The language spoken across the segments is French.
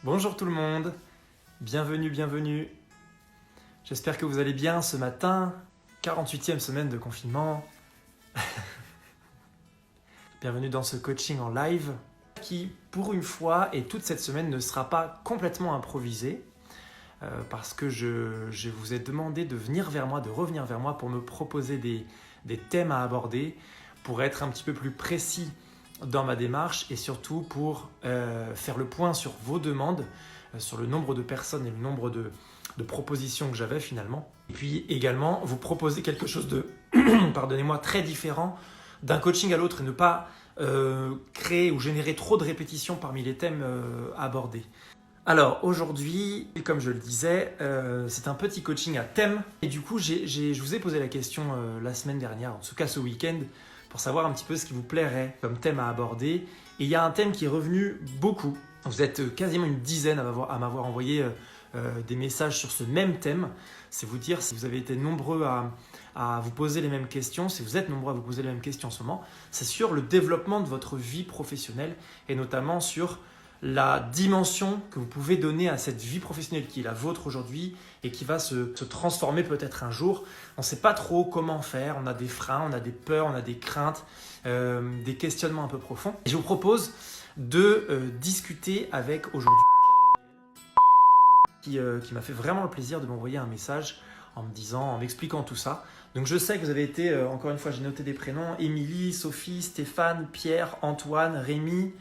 Bonjour tout le monde, bienvenue. J'espère que vous allez bien ce matin, 48e semaine de confinement. Bienvenue dans ce coaching en live qui, pour une fois et toute cette semaine, ne sera pas complètement improvisé parce que je vous ai demandé de revenir vers moi pour me proposer des thèmes à aborder, pour être un petit peu plus précis dans ma démarche et surtout pour faire le point sur vos demandes, sur le nombre de personnes et le nombre de propositions que j'avais finalement. Et puis également vous proposer quelque chose de pardonnez-moi, très différent d'un coaching à l'autre et ne pas créer ou générer trop de répétitions parmi les thèmes abordés. Alors aujourd'hui, comme je le disais, c'est un petit coaching à thème. Et du coup, je vous ai posé la question la semaine dernière, en tout cas ce week-end, pour savoir un petit peu ce qui vous plairait comme thème à aborder. Et il y a un thème qui est revenu beaucoup. Vous êtes quasiment une dizaine à m'avoir envoyé des messages sur ce même thème. C'est vous dire si vous avez été nombreux à vous poser les mêmes questions, si vous êtes nombreux à vous poser les mêmes questions en ce moment, c'est sur le développement de votre vie professionnelle et notamment sur la dimension que vous pouvez donner à cette vie professionnelle qui est la vôtre aujourd'hui et qui va se transformer peut-être un jour. On ne sait pas trop comment faire, on a des freins, on a des peurs, on a des craintes, des questionnements un peu profonds. Et je vous propose de discuter avec aujourd'hui qui m'a fait vraiment le plaisir de m'envoyer un message en m'expliquant tout ça. Donc je sais que vous avez été, encore une fois j'ai noté des prénoms, Émilie, Sophie, Stéphane, Pierre, Antoine, Rémi,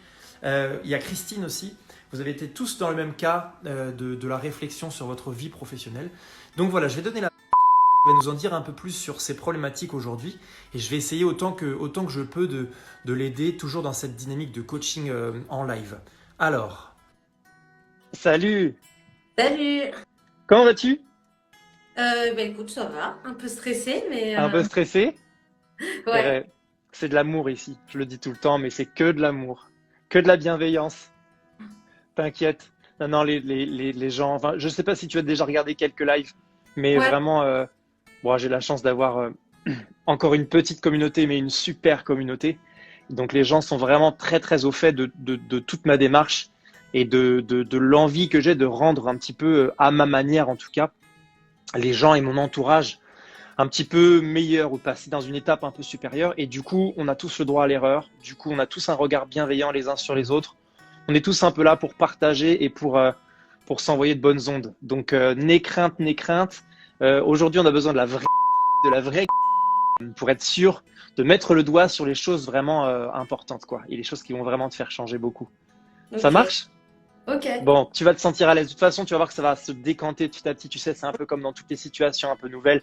il y a Christine aussi. Vous avez été tous dans le même cas de la réflexion sur votre vie professionnelle. Donc voilà, je vais donner la on va nous en dire un peu plus sur ces problématiques aujourd'hui et je vais essayer autant que je peux de l'aider toujours dans cette dynamique de coaching en live. Alors, Salut, Salut! comment vas-tu? Écoute, ça va, un peu stressée, mais Un peu stressé? ouais. C'est de l'amour ici, je le dis tout le temps, mais c'est que de l'amour, que de la bienveillance. T'inquiète. Non, non, les gens, enfin, je sais pas si tu as déjà regardé quelques lives, mais Ouais. vraiment, bon, j'ai la chance d'avoir encore une petite communauté, mais une super communauté. Donc les gens sont vraiment très très au fait de toute ma démarche et de l'envie que j'ai de rendre un petit peu à ma manière en tout cas les gens et mon entourage un petit peu meilleurs ou passer dans une étape un peu supérieure. Et du coup, on a tous le droit à l'erreur. Du coup, on a tous un regard bienveillant les uns sur les autres. On est tous un peu là pour partager et pour s'envoyer de bonnes ondes. Donc, n'aie crainte, n'aie crainte. Aujourd'hui, on a besoin de la vraie pour être sûr de mettre le doigt sur les choses vraiment importantes, quoi. Et les choses qui vont vraiment te faire changer beaucoup. Ça Ok. marche? Ok. Bon, tu vas te sentir à l'aise. De toute façon, tu vas voir que ça va se décanter petit à petit. Tu sais, c'est un peu comme dans toutes les situations un peu nouvelles.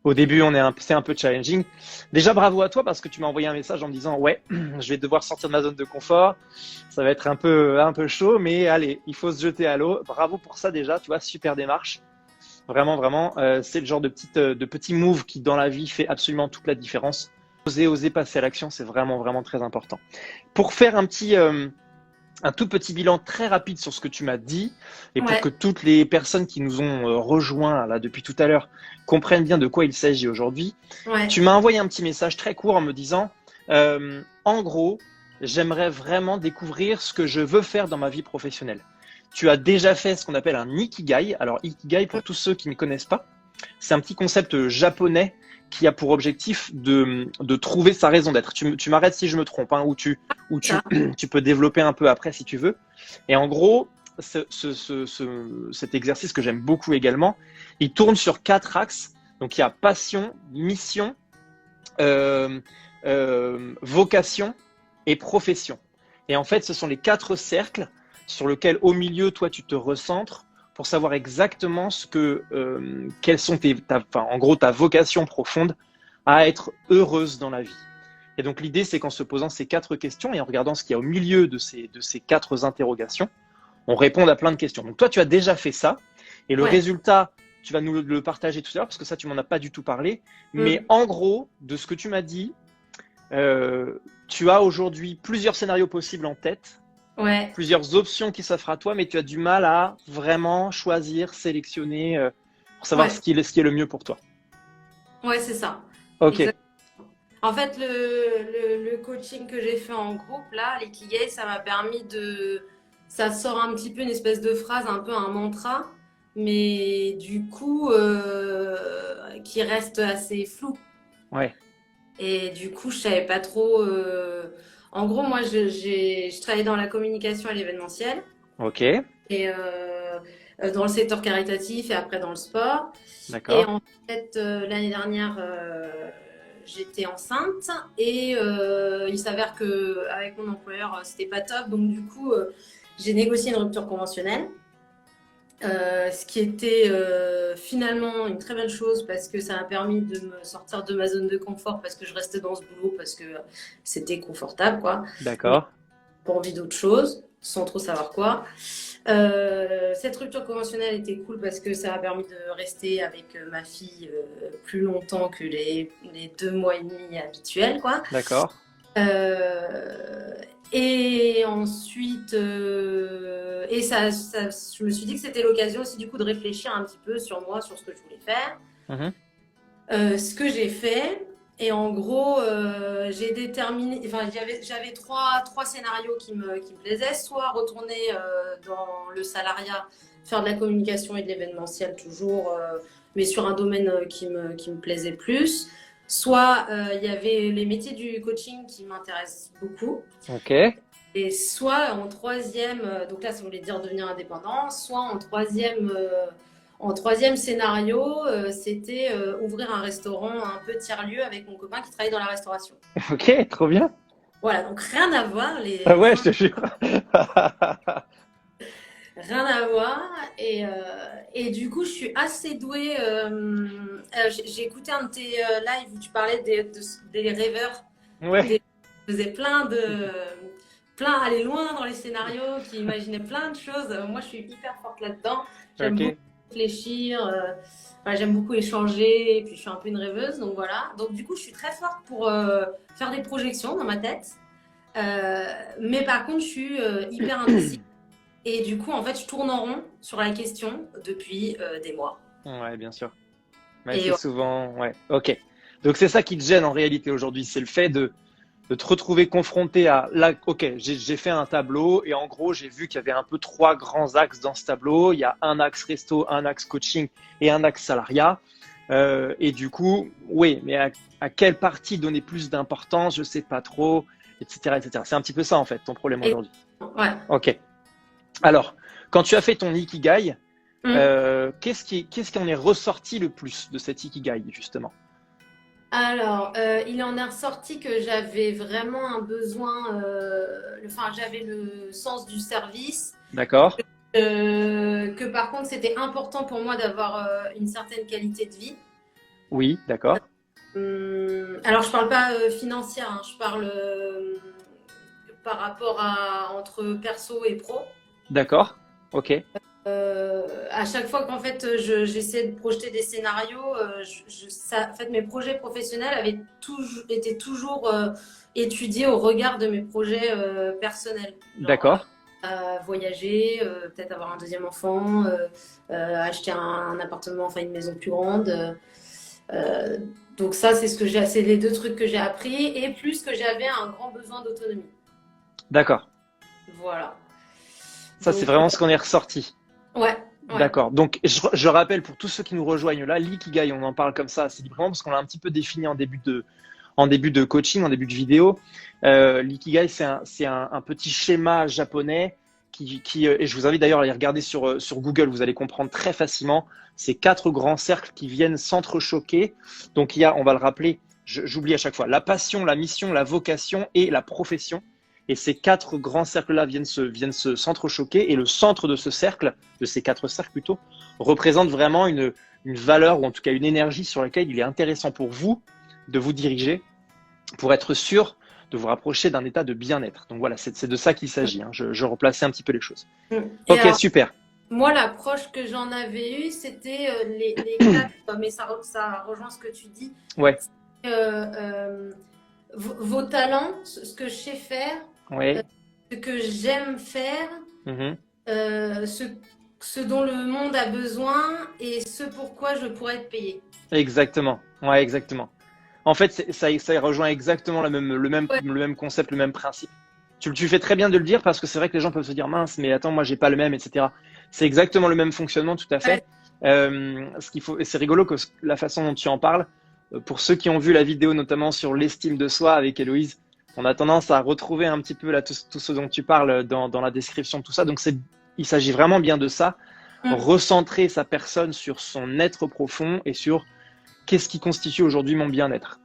Au début, c'est un peu challenging. Déjà, bravo à toi parce que tu m'as envoyé un message en me disant, ouais, je vais devoir sortir de ma zone de confort. Ça va être un peu chaud, mais allez, il faut se jeter à l'eau. Bravo pour ça déjà, tu vois, super démarche. Vraiment, vraiment, c'est le genre de petit move qui dans la vie fait absolument toute la différence. Oser passer à l'action, c'est vraiment, vraiment très important. Pour faire un tout petit bilan très rapide sur ce que tu m'as dit et pour Ouais. que toutes les personnes qui nous ont rejoints là depuis tout à l'heure comprennent bien de quoi il s'agit aujourd'hui. Ouais. Tu m'as envoyé un petit message très court en me disant en gros, j'aimerais vraiment découvrir ce que je veux faire dans ma vie professionnelle. Tu as déjà fait ce qu'on appelle un ikigai. Alors ikigai, pour tous ceux qui ne connaissent pas, c'est un petit concept japonais qui a pour objectif de trouver sa raison d'être. Tu m'arrêtes si je me trompe, hein, Ça. tu peux développer un peu après si tu veux. Et en gros, cet exercice que j'aime beaucoup également, il tourne sur 4 axes. Donc il y a passion, mission, euh, vocation et profession. Et en fait, ce sont les 4 cercles sur lesquels, au milieu, toi, tu te recentres pour savoir exactement quelles sont en gros, ta vocation profonde à être heureuse dans la vie. Et donc, l'idée, c'est qu'en se posant ces 4 questions et en regardant ce qu'il y a au milieu de ces 4 interrogations, on répond à plein de questions. Donc, toi, tu as déjà fait ça et le Ouais. résultat, tu vas nous le partager tout à l'heure parce que ça, tu m'en as pas du tout parlé. Mais Mm. en gros, de ce que tu m'as dit, tu as aujourd'hui plusieurs scénarios possibles en tête, Ouais. plusieurs options qui s'offrent à toi, mais tu as du mal à vraiment choisir, sélectionner pour savoir Ouais. ce qui est le mieux pour toi. Ouais, c'est ça. Ok, Exact. En fait, le coaching que j'ai fait en groupe, là, l'Ikigai, ça m'a permis ça sort un petit peu une espèce de phrase, un peu un mantra, mais du coup, qui reste assez flou. Ouais, Et du coup, je savais pas trop. En gros, moi, je travaillais dans la communication à l'événementiel ok, et dans le secteur caritatif et après dans le sport. Et d'accord, en fait, l'année dernière, j'étais enceinte et il s'avère que avec mon employeur, c'était pas top. Donc du coup, j'ai négocié une rupture conventionnelle. Ce qui était finalement une très belle chose parce que ça m'a permis de me sortir de ma zone de confort parce que je restais dans ce boulot parce que c'était confortable, quoi. Mais d'accord, pas envie d'autre chose, sans trop savoir quoi. Cette rupture conventionnelle était cool parce que ça m'a permis de rester avec ma fille plus longtemps que les 2 mois et demi habituels, quoi. d'accord, Euh, et ensuite, et je me suis dit que c'était l'occasion aussi du coup de réfléchir un petit peu sur moi, sur ce que je voulais faire, mhm, ce que j'ai fait. Et en gros, j'ai déterminé, enfin, j'avais trois scénarios qui me plaisaient, soit retourner dans le salariat, faire de la communication et de l'événementiel toujours, mais sur un domaine qui me plaisait plus. Soit il y avait les métiers du coaching qui m'intéressent beaucoup. ok, Et soit en troisième, donc là ça voulait dire devenir indépendant, soit en troisième scénario, c'était ouvrir un restaurant, un peu tiers-lieu avec mon copain qui travaille dans la restauration. ok, trop bien. Voilà, donc rien à voir, Ah ouais, je te jure. rien à voir. Et du coup, je suis assez douée. J'ai écouté un de tes lives où tu parlais des rêveurs, Ouais, des, tu faisais aller loin dans les scénarios, qui imaginaient plein de choses. Moi, je suis hyper forte là-dedans. J'aime ok, beaucoup réfléchir, enfin, j'aime beaucoup échanger, et puis je suis un peu une rêveuse, donc voilà. Donc du coup, je suis très forte pour faire des projections dans ma tête. Mais par contre, je suis hyper indécise. Et du coup, en fait, je tourne en rond sur la question depuis des mois. ouais, bien sûr. Ouais, Et c'est souvent, ouais, ok. Donc c'est ça qui te gêne en réalité aujourd'hui, c'est le fait de te retrouver confronté à là, ok, j'ai fait un tableau et en gros j'ai vu qu'il y avait un peu trois grands axes dans ce tableau. Il y a un axe resto, un axe coaching et un axe salariat. Et du coup, oui, mais à quelle partie donner plus d'importance, je sais pas trop, etc., etc. C'est un petit peu ça en fait ton problème et- aujourd'hui. ouais. Ok. Alors, quand tu as fait ton ikigai, Hum. qu'est-ce qui en est ressorti le plus de cet ikigai justement? Alors, il en est ressorti que j'avais vraiment un besoin, enfin, j'avais le sens du service, D'accord? que par contre, c'était important pour moi d'avoir une certaine qualité de vie. Oui, d'accord. Alors, je parle pas financière, hein, je parle par rapport à entre perso et pro. D'accord. Ok. À chaque fois qu'en fait j'essayais de projeter des scénarios, en fait, mes projets professionnels avaient été toujours étudiés au regard de mes projets personnels. Genre D'accord. voyager, peut-être avoir un deuxième enfant, acheter un appartement, enfin une maison plus grande. Euh, donc ça, c'est les 2 trucs que j'ai appris et plus que j'avais un grand besoin d'autonomie. D'accord. Voilà. Ça, c'est Donc vraiment ce qu'on est ressorti. ouais, ouais. D'accord. Donc, je rappelle pour tous ceux qui nous rejoignent là, l'ikigai, on en parle comme ça assez librement parce qu'on l'a un petit peu défini en début de coaching, en début de vidéo. L'ikigai, c'est un petit schéma japonais et je vous invite d'ailleurs à aller regarder sur Google, vous allez comprendre très facilement. C'est 4 grands cercles qui viennent s'entrechoquer. Donc, il y a, on va le rappeler, j'oublie à chaque fois, la passion, la mission, la vocation et la profession. Et ces 4 grands cercles-là viennent s'entrechoquer. Et le centre de ce cercle, de ces 4 cercles plutôt, représente vraiment une valeur ou en tout cas une énergie sur laquelle il est intéressant pour vous de vous diriger pour être sûr de vous rapprocher d'un état de bien-être. Donc voilà, c'est de ça qu'il s'agit. Hein. Je replaçais un petit peu les choses. Et Ok, alors, super. moi, l'approche que j'en avais eue, c'était les 4, mais ça rejoint ce que tu dis. Ouais, Euh, euh, vos talents, ce que je sais faire, ouais. ce que j'aime faire, Mhm. euh, ce, ce dont le monde a besoin et ce pourquoi je pourrais être payé. Exactement. Ouais, exactement. En fait, ça rejoint exactement le même Ouais, concept, le même principe. Tu fais très bien de le dire parce que c'est vrai que les gens peuvent se dire mince, mais attends, moi j'ai pas le même, etc. C'est exactement le même fonctionnement, tout à fait. Ce qu'il faut, et c'est rigolo que la façon dont tu en parles, pour ceux qui ont vu la vidéo, notamment sur l'estime de soi avec Héloïse, on a tendance à retrouver un petit peu là tout ce dont tu parles dans la description, tout ça. Donc il s'agit vraiment bien de ça, recentrer sa personne sur son être profond et sur qu'est-ce qui constitue aujourd'hui mon bien-être.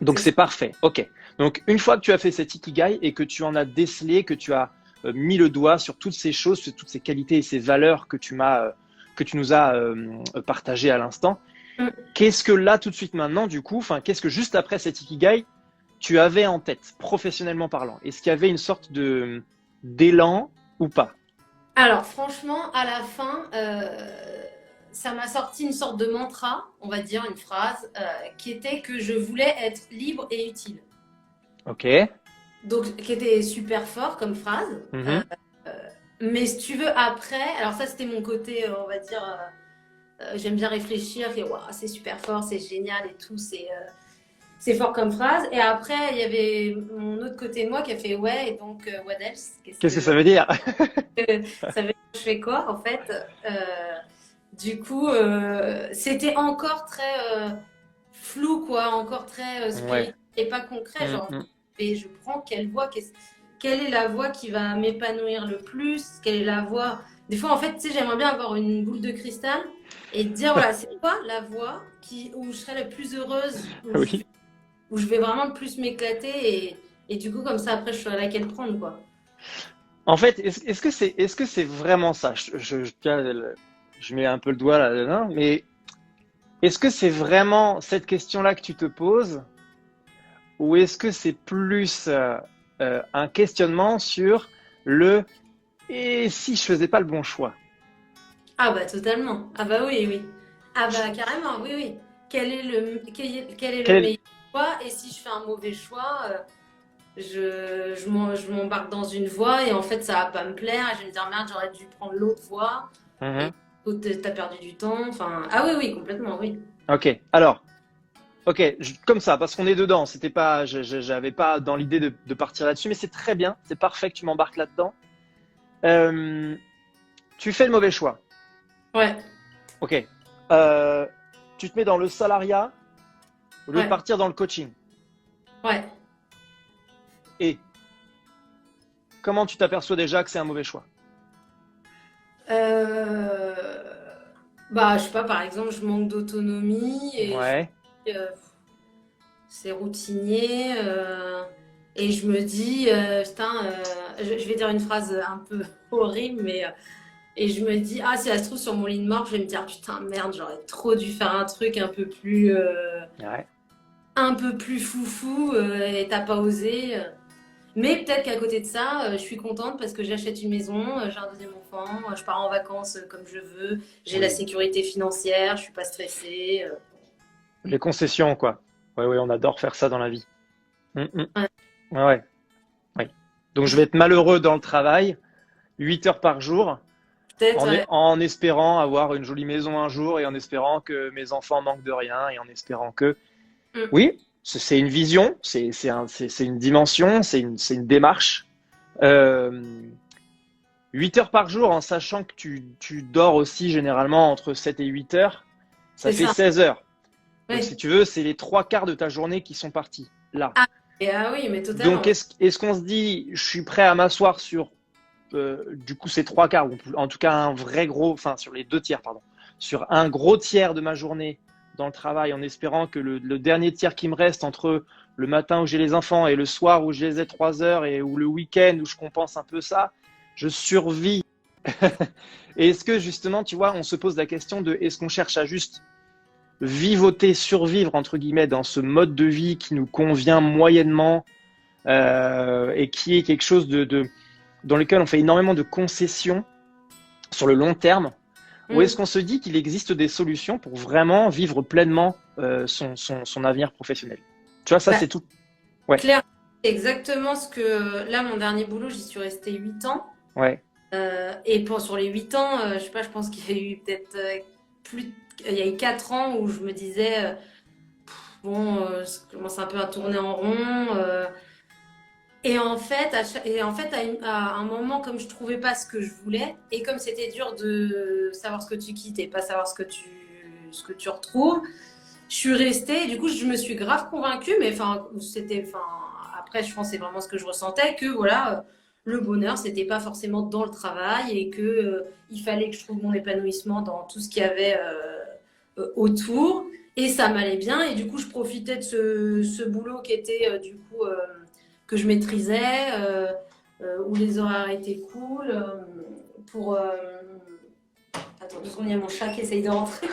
Donc c'est parfait. Ok. Donc une fois que tu as fait cet ikigai et que tu en as décelé, que tu as mis le doigt sur toutes ces choses, sur toutes ces qualités et ces valeurs que tu nous as partagées à l'instant, qu'est-ce que là tout de suite maintenant du coup, enfin qu'est-ce que juste après cet ikigai tu avais en tête, professionnellement parlant? Est-ce qu'il y avait une sorte d'élan ou pas? Alors, franchement, à la fin, ça m'a sorti une sorte de mantra, on va dire, une phrase, qui était que je voulais être libre et utile. Ok. Donc, qui était super fort comme phrase. Mais si tu veux, après, alors ça, c'était mon côté, on va dire, j'aime bien réfléchir, et waouh, c'est super fort, c'est génial et tout, c'est fort comme phrase. Et après, il y avait mon autre côté de moi qui a fait ouais, et donc, what else? Qu'est-ce que ça veut dire? Ça veut dire que je fais quoi en fait? Du coup, c'était encore très flou, quoi, encore très spirituel et pas concret. Genre, et je prends quelle voie, quelle est la voie qui va m'épanouir le plus? Quelle est la voie? Des fois, en fait, tu sais, j'aimerais bien avoir une boule de cristal et dire voilà, c'est quoi la voie où je serai la plus heureuse, où je vais vraiment le plus m'éclater et du coup, comme ça, après, je saurai laquelle prendre, quoi. En fait, est-ce que c'est vraiment ça? Je mets un peu le doigt là-dedans, mais est-ce que c'est vraiment cette question-là que tu te poses, ou est-ce que c'est plus un questionnement sur et si je faisais pas le bon choix? Ah bah totalement. Ah bah oui, oui. Ah bah carrément, oui, oui. Quel est le meilleur choix? Et si je fais un mauvais choix, je m'embarque dans une voie et en fait ça va pas me plaire. Et je vais me dire merde, j'aurais dû prendre l'autre voie. Et t'as perdu du temps. Enfin, ah oui, oui, complètement, oui. Ok, alors, comme ça, parce qu'on est dedans. C'était pas, j'avais pas dans l'idée de partir là-dessus, mais c'est très bien, c'est parfait que tu m'embarques là-dedans. Tu fais le mauvais choix. Ouais. Ok. Tu te mets dans le salariat au lieu de partir dans le coaching. Ouais. Et comment tu t'aperçois déjà que c'est un mauvais choix? Bah, je sais pas, par exemple, je manque d'autonomie et c'est routinier. Et je me dis, putain, je vais dire une phrase un peu horrible, mais. Et je me dis, ah, si ça se trouve sur mon lit de mort, je vais me dire, putain, merde, j'aurais trop dû faire un truc un peu plus. Un peu plus foufou et t'as pas osé. Mais peut-être qu'à côté de ça, je suis contente parce que j'achète une maison, j'ai un deuxième enfant, je pars en vacances comme je veux, j'ai la sécurité financière, je suis pas stressée. Les concessions, quoi. Ouais, on adore faire ça dans la vie. Ouais. Donc je vais être malheureux dans le travail, 8 heures par jour, en espérant avoir une jolie maison un jour et en espérant que mes enfants manquent de rien et en espérant que... Oui, c'est une vision, c'est une dimension, c'est une démarche. 8 heures par jour, en sachant que tu dors aussi généralement entre 7 et 8 heures, ça fait 16 heures. Donc, si tu veux, c'est les 3/4 de ta journée qui sont partis, là. Ah oui, mais totalement. Donc, est-ce qu'on se dit, je suis prêt à m'asseoir sur, du coup, ces 3/4, ou en tout cas un vrai gros, enfin, sur les 2 tiers, pardon, sur un gros tiers de ma journée dans le travail, en espérant que le dernier tiers qui me reste entre le matin où j'ai les enfants et le soir où je les ai 3 heures ou le week-end où je compense un peu ça, je survis. Et est-ce que justement, tu vois, on se pose la question de est-ce qu'on cherche à juste vivoter, survivre entre guillemets dans ce mode de vie qui nous convient moyennement et qui est quelque chose dans lequel on fait énormément de concessions sur le long terme, ou est-ce qu'on se dit qu'il existe des solutions pour vraiment vivre pleinement son avenir professionnel? Tu vois, ça c'est tout. Ouais. Claire, c'est exactement ce que... Là, mon dernier boulot, j'y suis restée 8 ans. Ouais. Et sur les 8 ans, je sais pas, je pense qu'il y a eu peut-être il y a eu 4 ans où je me disais, bon, ça commence un peu à tourner en rond. À un moment, comme je trouvais pas ce que je voulais, et comme c'était dur de savoir ce que tu quittes et pas savoir ce que tu retrouves, je suis restée. Et du coup, je me suis grave convaincue, mais après, je pense que c'est vraiment ce que je ressentais, que voilà, le bonheur, c'était pas forcément dans le travail et que il fallait que je trouve mon épanouissement dans tout ce qu'il y avait autour. Et ça m'allait bien. Et du coup, je profitais de ce boulot qui était que je maîtrisais, où les horaires étaient cool. Pour. Attends, 2 secondes, il y a mon chat qui essaye de rentrer.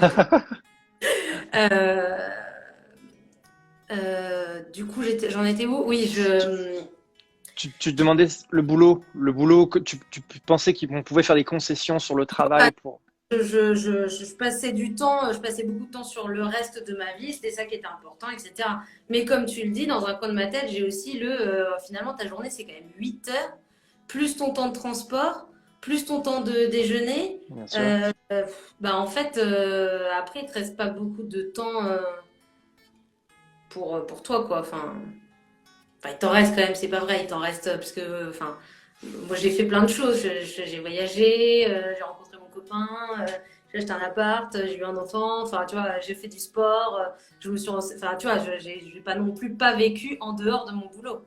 Euh, du coup, j'en étais où? Oui, Tu te demandais le boulot que tu pensais qu'on pouvait faire des concessions sur le travail pour. je passais du temps, je passais beaucoup de temps sur le reste de ma vie, c'était ça qui était important, etc. Mais comme tu le dis, dans un coin de ma tête, j'ai aussi finalement, ta journée, c'est quand même 8 heures, plus ton temps de transport, plus ton temps de déjeuner. Bien sûr. Bah, en fait, après, il te reste pas beaucoup de temps pour toi, quoi. Il t'en reste quand même, c'est pas vrai, il t'en reste parce que, moi j'ai fait plein de choses. J'ai voyagé, j'ai rencontré mon copain, j'ai acheté un appart, j'ai eu un enfant. Enfin, tu vois, j'ai fait du sport. Je me suis, enfin, tu vois, j'ai pas non plus pas vécu en dehors de mon boulot.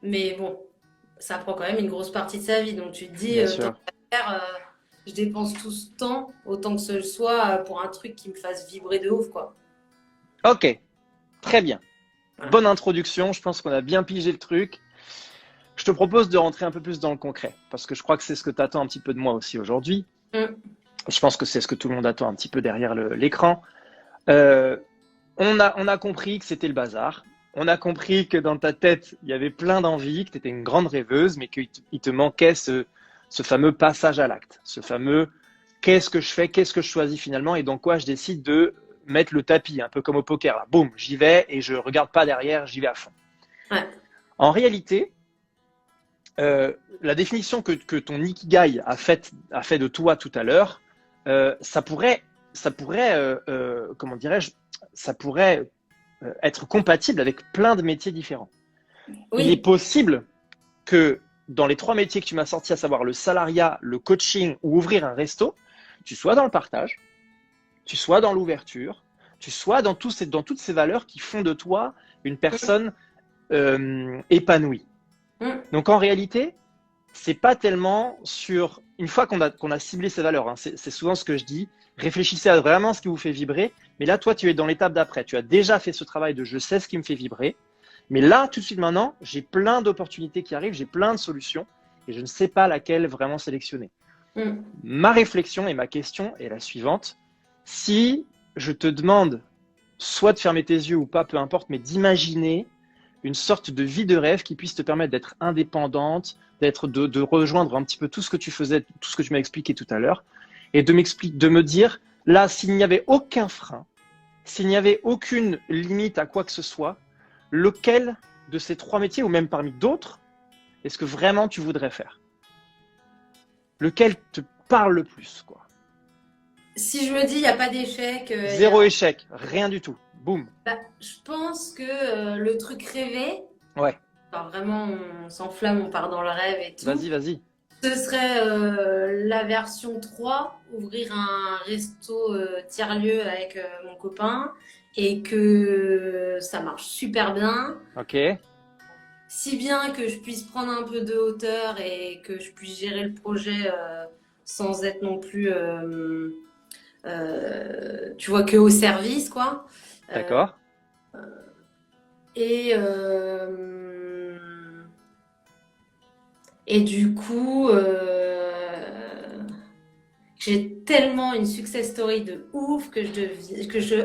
Mais bon, ça prend quand même une grosse partie de sa vie. Donc tu te dis, Bien tant sûr. qu'à faire, je dépense tout ce temps, autant que ce soit pour un truc qui me fasse vibrer de ouf, quoi. Ok, très bien. Voilà. Bonne introduction. Je pense qu'on a bien pigé le truc. Je te propose de rentrer un peu plus dans le concret, parce que je crois que c'est ce que tu attends un petit peu de moi aussi aujourd'hui. Mm. Je pense que c'est ce que tout le monde attend un petit peu derrière l'écran. Euh, on a compris que c'était le bazar. On a compris que dans ta tête, il y avait plein d'envies, que tu étais une grande rêveuse, mais qu'il te manquait ce fameux passage à l'acte, ce fameux qu'est-ce que je fais, qu'est-ce que je choisis finalement et dans quoi je décide de mettre le tapis, un peu comme au poker. Là. Boum, j'y vais et je regarde pas derrière, j'y vais à fond. Ouais. En réalité, la définition que ton Ikigai a fait de toi tout à l'heure, ça pourrait, comment dirais-je, ça pourrait être compatible avec plein de métiers différents. Il est Oui. possible que dans les 3 métiers que tu m'as sortis, à savoir le salariat, le coaching ou ouvrir un resto, tu sois dans le partage, tu sois dans l'ouverture, tu sois dans toutes ces valeurs qui font de toi une personne épanouie. Mm. Donc en réalité, c'est pas tellement sur une fois qu'on a ciblé ces valeurs, hein, c'est souvent ce que je dis. Réfléchissez à vraiment ce qui vous fait vibrer. Mais là, toi, tu es dans l'étape d'après. Tu as déjà fait ce travail de je sais ce qui me fait vibrer. Mais là, tout de suite maintenant, j'ai plein d'opportunités qui arrivent, j'ai plein de solutions et je ne sais pas laquelle vraiment sélectionner. Mm. Ma réflexion et ma question est la suivante. Si je te demande soit de fermer tes yeux ou pas, peu importe, mais d'imaginer une sorte de vie de rêve qui puisse te permettre d'être indépendante, de rejoindre un petit peu tout ce que tu faisais, tout ce que tu m'as expliqué tout à l'heure, et de me dire, là, s'il n'y avait aucun frein, s'il n'y avait aucune limite à quoi que ce soit, lequel de ces 3 métiers, ou même parmi d'autres, est-ce que vraiment tu voudrais faire? Lequel te parle le plus, quoi? Si je me dis, il n'y a pas d'échec, Zéro échec, rien du tout. Boum. bah, je pense que le truc rêvé, Ouais, vraiment on s'enflamme, on part dans le rêve et tout, vas-y. ce serait la version 3, ouvrir un resto tiers-lieu avec mon copain et que ça marche super bien, Ok, si bien que je puisse prendre un peu de hauteur et que je puisse gérer le projet sans être non plus, tu vois, que au service, quoi. Euh, d'accord. Et, euh, et du coup, j'ai tellement une success story de ouf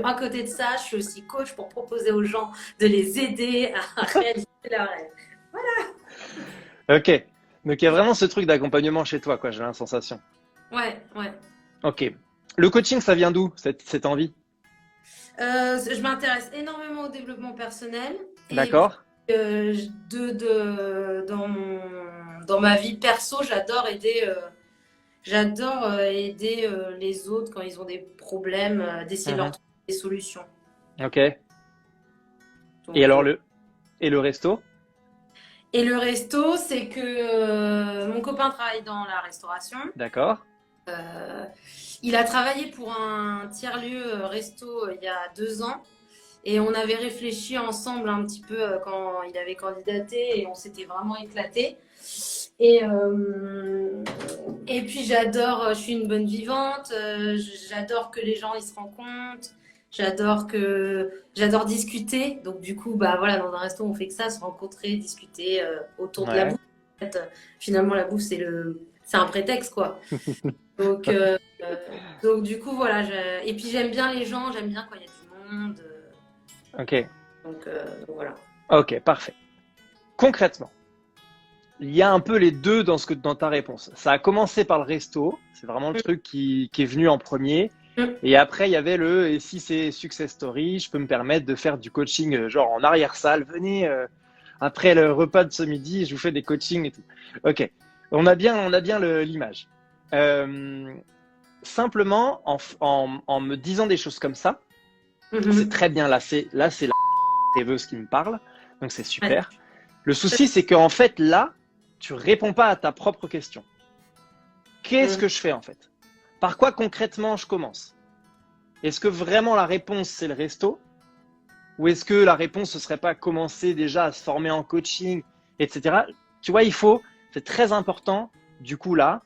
à côté de ça, je suis aussi coach pour proposer aux gens de les aider à réaliser leurs rêves. Ok. Donc il y a vraiment ce truc d'accompagnement chez toi, quoi, j'ai la sensation. Ouais, ouais. Ok. Le coaching, ça vient d'où, cette envie? Je m'intéresse énormément au développement personnel et puis D'accord. dans ma vie perso, j'adore aider les autres quand ils ont des problèmes, d'essayer de leur Mhm. trouver des solutions. Ok. Et Donc, alors et le resto? Et le resto, c'est que mon copain travaille dans la restauration. D'accord. Il a travaillé pour un tiers-lieu resto il y a 2 ans. Et on avait réfléchi ensemble un petit peu quand il avait candidaté et on s'était vraiment éclaté. Et puis je suis une bonne vivante, j'adore que les gens ils se rencontrent, j'adore discuter. Donc du coup, bah voilà, dans un resto on fait que ça, se rencontrer, discuter autour de la Ouais. bouffe. En fait, finalement la bouffe c'est un prétexte quoi. Donc du coup voilà, et puis j'aime bien les gens, j'aime bien quand il y a du monde. Ok. Donc voilà. Ok, parfait. Concrètement, il y a un peu les deux dans ta réponse. Ça a commencé par le resto, c'est vraiment le truc qui est venu en premier. Et après, il y avait et si c'est success story, je peux me permettre de faire du coaching genre en arrière-salle. Venez après le repas de ce midi, je vous fais des coachings et tout. Ok, on a bien l'image. Simplement, en me disant des choses comme ça, c'est très bien. Là, c'est la rêveuse qui me parle, donc c'est super. Ouais. Le souci, c'est qu'en fait, là, tu réponds pas à ta propre question. Qu'est-ce que je fais en fait? Par quoi concrètement je commence? Est-ce que vraiment la réponse, c'est le resto? Ou est-ce que la réponse, ce serait pas commencer déjà à se former en coaching, etc. Tu vois, c'est très important, du coup là,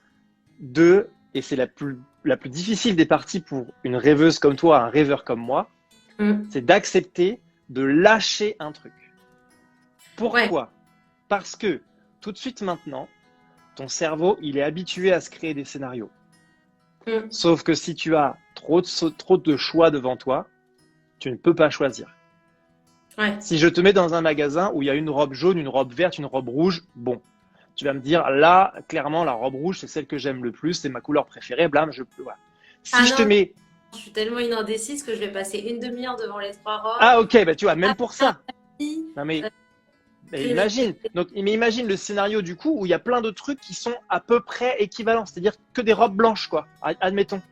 et c'est la plus difficile des parties pour une rêveuse comme toi, un rêveur comme moi, c'est d'accepter de lâcher un truc. Pourquoi? Ouais. Parce que tout de suite maintenant, ton cerveau, il est habitué à se créer des scénarios. Sauf que si tu as trop de choix devant toi, tu ne peux pas choisir. Ouais. Si je te mets dans un magasin où il y a une robe jaune, une robe verte, une robe rouge, bon, tu vas me dire, là, clairement, la robe rouge, c'est celle que j'aime le plus, c'est ma couleur préférée, blâme, voilà. Si je te mets... Je suis tellement une indécise que je vais passer une demi-heure devant les 3 robes. Ah ok, bah tu vois, même pour ça. Non mais imagine. Mais imagine le scénario du coup où il y a plein de trucs qui sont à peu près équivalents, c'est-à-dire que des robes blanches, quoi, admettons.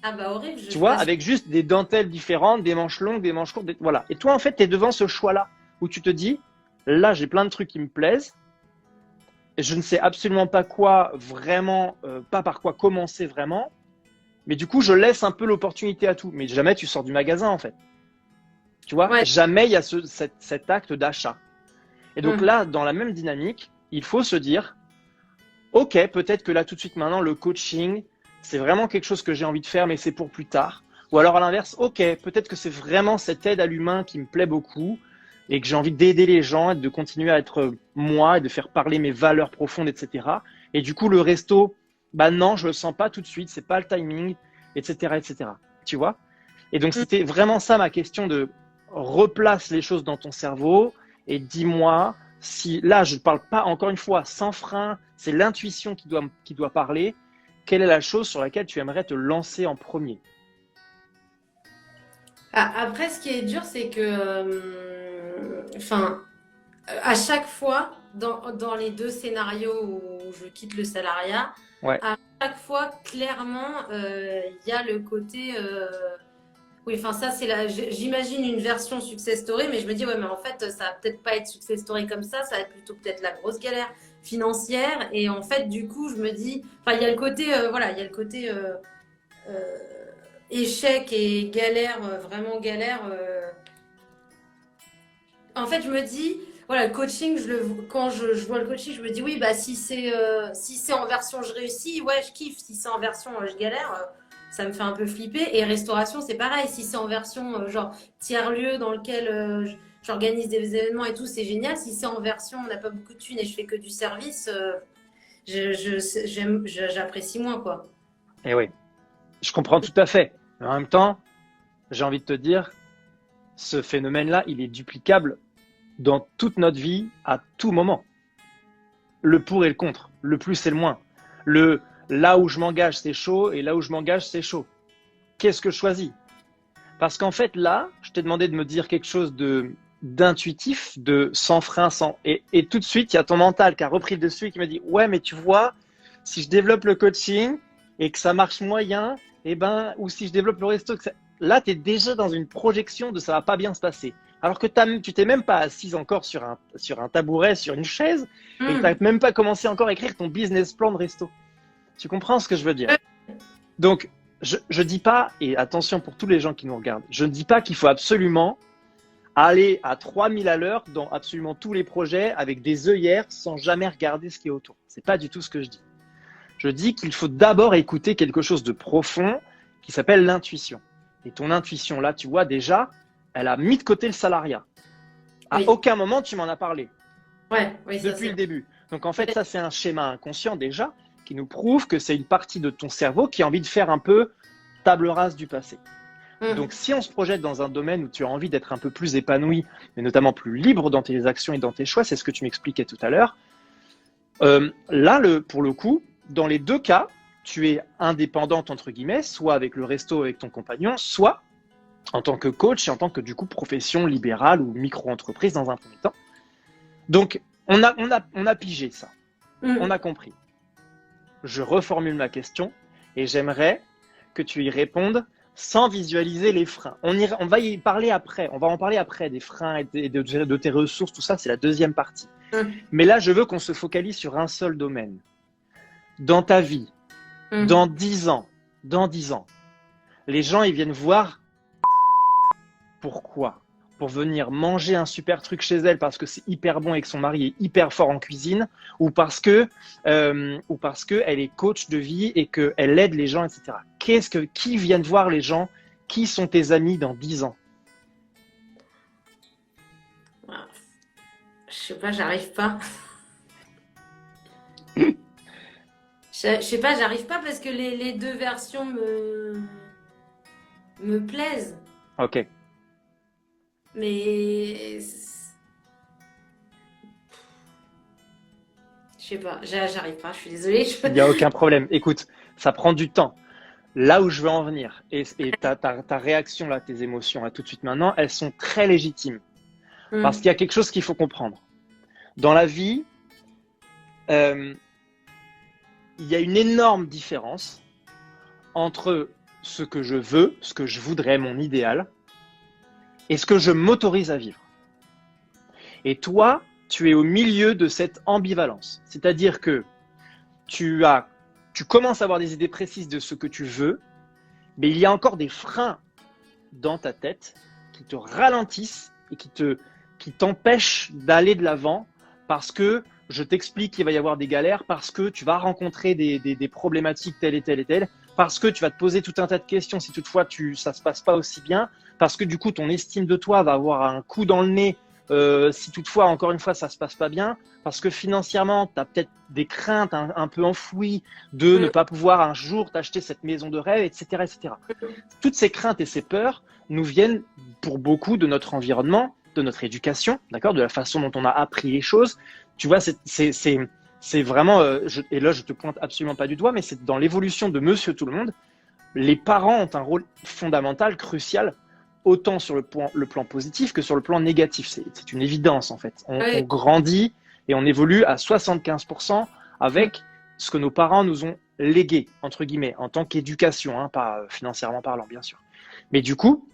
Ah bah horrible. Tu vois, avec juste des dentelles différentes, des manches longues, des manches courtes, voilà. Et toi, en fait, tu es devant ce choix-là où tu te dis, là, j'ai plein de trucs qui me plaisent. Et je ne sais absolument pas quoi vraiment, pas par quoi commencer vraiment. Mais du coup, je laisse un peu l'opportunité à tout. Mais jamais tu sors du magasin, en fait. Tu vois, Ouais. jamais il y a cet acte d'achat. Et donc là, dans la même dynamique, il faut se dire, ok, peut-être que là, tout de suite maintenant, le coaching, c'est vraiment quelque chose que j'ai envie de faire, mais c'est pour plus tard. Ou alors à l'inverse, ok, peut-être que c'est vraiment cette aide à l'humain qui me plaît beaucoup et que j'ai envie d'aider les gens et de continuer à être moi et de faire parler mes valeurs profondes, etc. Et du coup, le resto, bah non, je le sens pas tout de suite, c'est pas le timing, etc., etc. Tu vois? Et donc, c'était vraiment ça ma question de replace les choses dans ton cerveau et dis-moi si, là, je ne parle pas encore une fois sans frein, c'est l'intuition qui doit parler. Quelle est la chose sur laquelle tu aimerais te lancer en premier? Après, ce qui est dur, c'est que, à chaque fois, dans les 2 scénarios où je quitte le salariat, Ouais. à chaque fois, clairement, il y a le côté. Oui, enfin, ça, j'imagine une version success story, mais je me dis, ouais, mais en fait, ça va peut-être pas être success story comme ça va être plutôt peut-être la grosse galère financière. Et en fait, du coup, je me dis, enfin, il y a le côté, voilà, il y a le côté échec et galère, vraiment galère. En fait, je me dis, voilà, le coaching, quand je vois le coaching, je me dis, oui, bah, si c'est en version je réussis, ouais, je kiffe. Si c'est en version je galère, ça me fait un peu flipper. Et restauration, c'est pareil. Si c'est en version genre tiers-lieu dans lequel j'organise des événements et tout, c'est génial. Si c'est en version on n'a pas beaucoup de thunes et je fais que du service, j'apprécie moins, quoi. Et oui, je comprends tout à fait. Mais en même temps, j'ai envie de te dire, ce phénomène-là, il est duplicable dans toute notre vie, à tout moment. Le pour et le contre, le plus et le moins. Là où je m'engage, c'est chaud, et là où je m'engage, c'est chaud. Qu'est-ce que je choisis? Parce qu'en fait, là, je t'ai demandé de me dire quelque chose d'intuitif, de sans frein, et tout de suite, il y a ton mental qui a repris le dessus et qui m'a dit, ouais, mais tu vois, si je développe le coaching et que ça marche moyen, ou si je développe le resto, là, tu es déjà dans une projection de ça va pas bien se passer. alors que tu t'es même pas assise encore sur un tabouret, sur une chaise, et que tu n'as même pas commencé encore à écrire ton business plan de resto. Tu comprends ce que je veux dire? Donc, je dis pas, et attention pour tous les gens qui nous regardent, je ne dis pas qu'il faut absolument aller à 3000 à l'heure dans absolument tous les projets avec des œillères sans jamais regarder ce qui est autour. C'est pas du tout ce que je dis. Je dis qu'il faut d'abord écouter quelque chose de profond qui s'appelle l'intuition. Et ton intuition, là, tu vois déjà, elle a mis de côté le salariat. À aucun moment, tu m'en as parlé. Oui, depuis le début. Donc, en fait, ça, c'est un schéma inconscient déjà qui nous prouve que c'est une partie de ton cerveau qui a envie de faire un peu table rase du passé. Donc, si on se projette dans un domaine où tu as envie d'être un peu plus épanoui, mais notamment plus libre dans tes actions et dans tes choix, c'est ce que tu m'expliquais tout à l'heure. Là, pour le coup, dans les deux cas, tu es indépendante, entre guillemets, soit avec le resto avec ton compagnon, soit en tant que coach et en tant que, du coup, profession libérale ou micro-entreprise dans un premier temps. Donc, on a pigé ça. On a compris. Je reformule ma question et j'aimerais que tu y répondes sans visualiser les freins. On va y parler après. On va en parler après des freins et de tes ressources, tout ça, c'est la deuxième partie. Mais là, je veux qu'on se focalise sur un seul domaine. Dans ta vie, dans 10 ans, les gens, ils viennent voir pourquoi? Pour venir manger un super truc chez elle parce que c'est hyper bon et que son mari est hyper fort en cuisine, ou parce que elle est coach de vie et qu'elle aide les gens, etc. Qui viennent voir les gens? Qui sont tes amis dans 10 ans? Je sais pas, j'arrive pas. Je sais pas, j'arrive pas parce que les deux versions me plaisent. Ok. Mais je sais pas, j'arrive pas, je suis désolée. Il n'y a aucun problème. Écoute, ça prend du temps. Là où je veux en venir, et ta réaction là, tes émotions là, tout de suite maintenant, elles sont très légitimes. Parce qu'il y a quelque chose qu'il faut comprendre. Dans la vie, il y a une énorme différence entre ce que je veux, ce que je voudrais, mon idéal, et ce que je m'autorise à vivre. Et toi, tu es au milieu de cette ambivalence. C'est-à-dire que tu commences à avoir des idées précises de ce que tu veux, mais il y a encore des freins dans ta tête qui te ralentissent et qui t'empêchent d'aller de l'avant parce que je t'explique qu'il va y avoir des galères, parce que tu vas rencontrer des problématiques telles et telles et telles, parce que tu vas te poser tout un tas de questions si toutefois ça se passe pas aussi bien, parce que du coup ton estime de toi va avoir un coup dans le nez si toutefois, encore une fois, ça se passe pas bien, parce que financièrement, tu as peut-être des craintes un peu enfouies de ne pas pouvoir un jour t'acheter cette maison de rêve, etc., etc. Toutes ces craintes et ces peurs nous viennent pour beaucoup de notre environnement, de notre éducation, d'accord, de la façon dont on a appris les choses. Tu vois, c'est vraiment, et là je te pointe absolument pas du doigt, mais c'est dans l'évolution de Monsieur Tout le Monde, les parents ont un rôle fondamental, crucial, autant sur le plan positif que sur le plan négatif. C'est une évidence en fait. On grandit et on évolue à 75% avec ce que nos parents nous ont légué, entre guillemets, en tant qu'éducation, hein, pas financièrement parlant bien sûr. Mais du coup,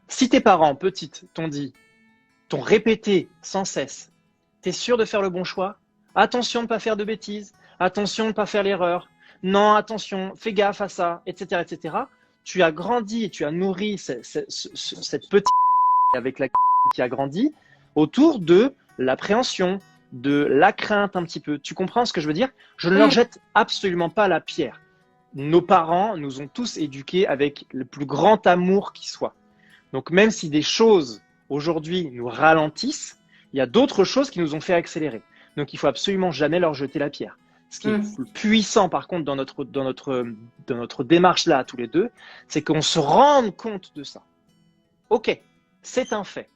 si tes parents, petites, t'ont répété sans cesse, t'es sûr de faire le bon choix? Attention de ne pas faire de bêtises, attention de ne pas faire l'erreur, non, attention, fais gaffe à ça, etc., etc. Tu as grandi et tu as nourri cette petite avec la qui a grandi autour de l'appréhension, de la crainte un petit peu. Tu comprends ce que je veux dire? Je ne leur jette absolument pas la pierre. Nos parents nous ont tous éduqués avec le plus grand amour qui soit. Donc même si des choses aujourd'hui nous ralentissent, il y a d'autres choses qui nous ont fait accélérer. Donc il faut absolument jamais leur jeter la pierre. Ce qui est puissant par contre dans notre démarche là tous les deux, c'est qu'on se rende compte de ça. Ok, c'est un fait.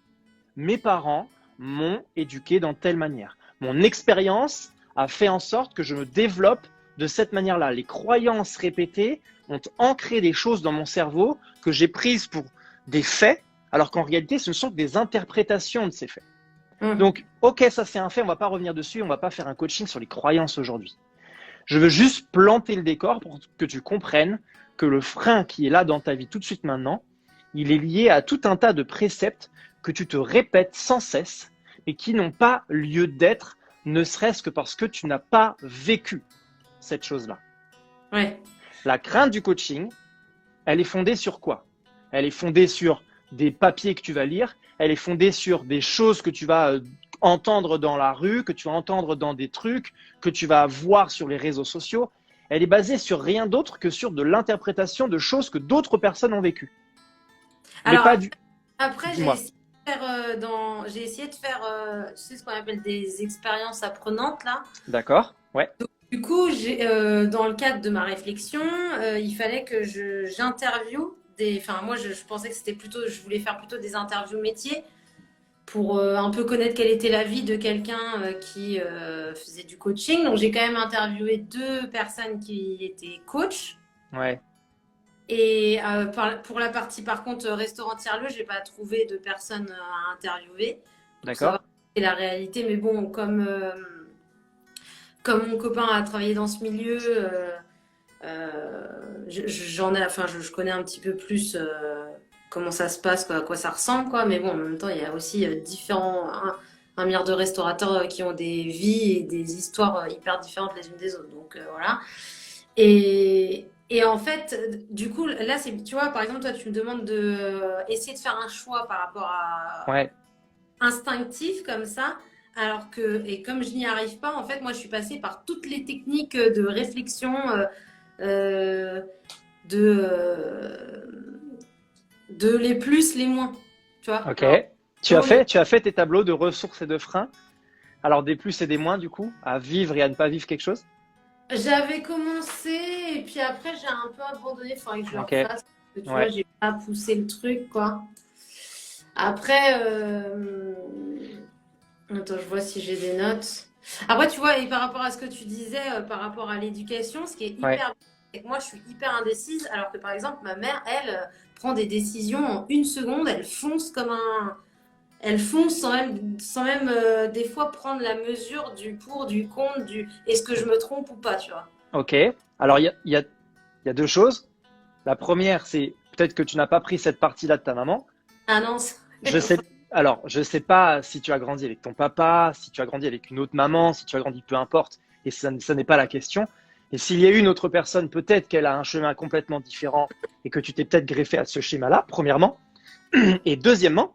Mes parents m'ont éduqué dans telle manière. Mon expérience a fait en sorte que je me développe de cette manière-là. Les croyances répétées ont ancré des choses dans mon cerveau que j'ai prises pour des faits, alors qu'en réalité, ce ne sont que des interprétations de ces faits. Donc, ok, ça c'est un fait, on va pas revenir dessus, on va pas faire un coaching sur les croyances aujourd'hui. Je veux juste planter le décor pour que tu comprennes que le frein qui est là dans ta vie tout de suite maintenant, il est lié à tout un tas de préceptes que tu te répètes sans cesse et qui n'ont pas lieu d'être, ne serait-ce que parce que tu n'as pas vécu cette chose-là. Ouais. La crainte du coaching, elle est fondée sur quoi? Elle est fondée sur des papiers que tu vas lire, elle est fondée sur des choses que tu vas entendre dans la rue, que tu vas entendre dans des trucs, que tu vas voir sur les réseaux sociaux. Elle est basée sur rien d'autre que sur de l'interprétation de choses que d'autres personnes ont vécues. Mais Alors pas du... après, Dis-moi. j'ai essayé de faire, tu sais ce qu'on appelle des expériences apprenantes là. D'accord? Ouais. Du coup, dans le cadre de ma réflexion, il fallait que j'interviewe enfin, moi, je pensais que je voulais faire plutôt des interviews métiers pour un peu connaître quelle était la vie de quelqu'un qui faisait du coaching. Donc, j'ai quand même interviewé 2 personnes qui étaient coachs. Ouais. Et pour la partie, par contre, restaurant tiers-lieu, je n'ai pas trouvé de personnes à interviewer pour D'accord. savoir quelle est la réalité. Mais bon, comme mon copain a travaillé dans ce milieu, je connais un petit peu plus comment ça se passe, quoi, à quoi ça ressemble, quoi. Mais bon, en même temps, il y a aussi un milliard de restaurateurs qui ont des vies et des histoires hyper différentes les unes des autres. Donc voilà. Et en fait, du coup, là, tu vois, par exemple, toi, tu me demandes de essayer de faire un choix par rapport à Ouais. instinctif comme ça. Et comme je n'y arrive pas, en fait, moi, je suis passée par toutes les techniques de réflexion, euh, de les plus, les moins. Tu vois? Ok. Alors, Tu as fait tes tableaux de ressources et de freins. Alors des plus et des moins, du coup, à vivre et à ne pas vivre quelque chose. j'avais commencé et puis après, j'ai un peu abandonné. Il faudrait que je le Ok. refasse. Parce que, tu vois, Ouais. j'ai pas poussé le truc, quoi. Après, attends, je vois si j'ai des notes. Après, tu vois, et par rapport à ce que tu disais, par rapport à l'éducation, ce qui est Ouais. hyper... c'est que moi, je suis hyper indécise, alors que par exemple, ma mère, elle, prend des décisions en 1 seconde, elle fonce comme un... Elle fonce sans même des fois prendre la mesure du pour, du contre, du est-ce que je me trompe ou pas, tu vois. Ok. Alors il y a 2 choses. La première, c'est peut-être que tu n'as pas pris cette partie-là de ta maman. Ah non, Je sais. Alors, je sais pas si tu as grandi avec ton papa, si tu as grandi avec une autre maman, si tu as grandi, peu importe. Et ça n'est pas la question. Et s'il y a une autre personne, peut-être qu'elle a un chemin complètement différent et que tu t'es peut-être greffé à ce schéma-là, premièrement. Et deuxièmement,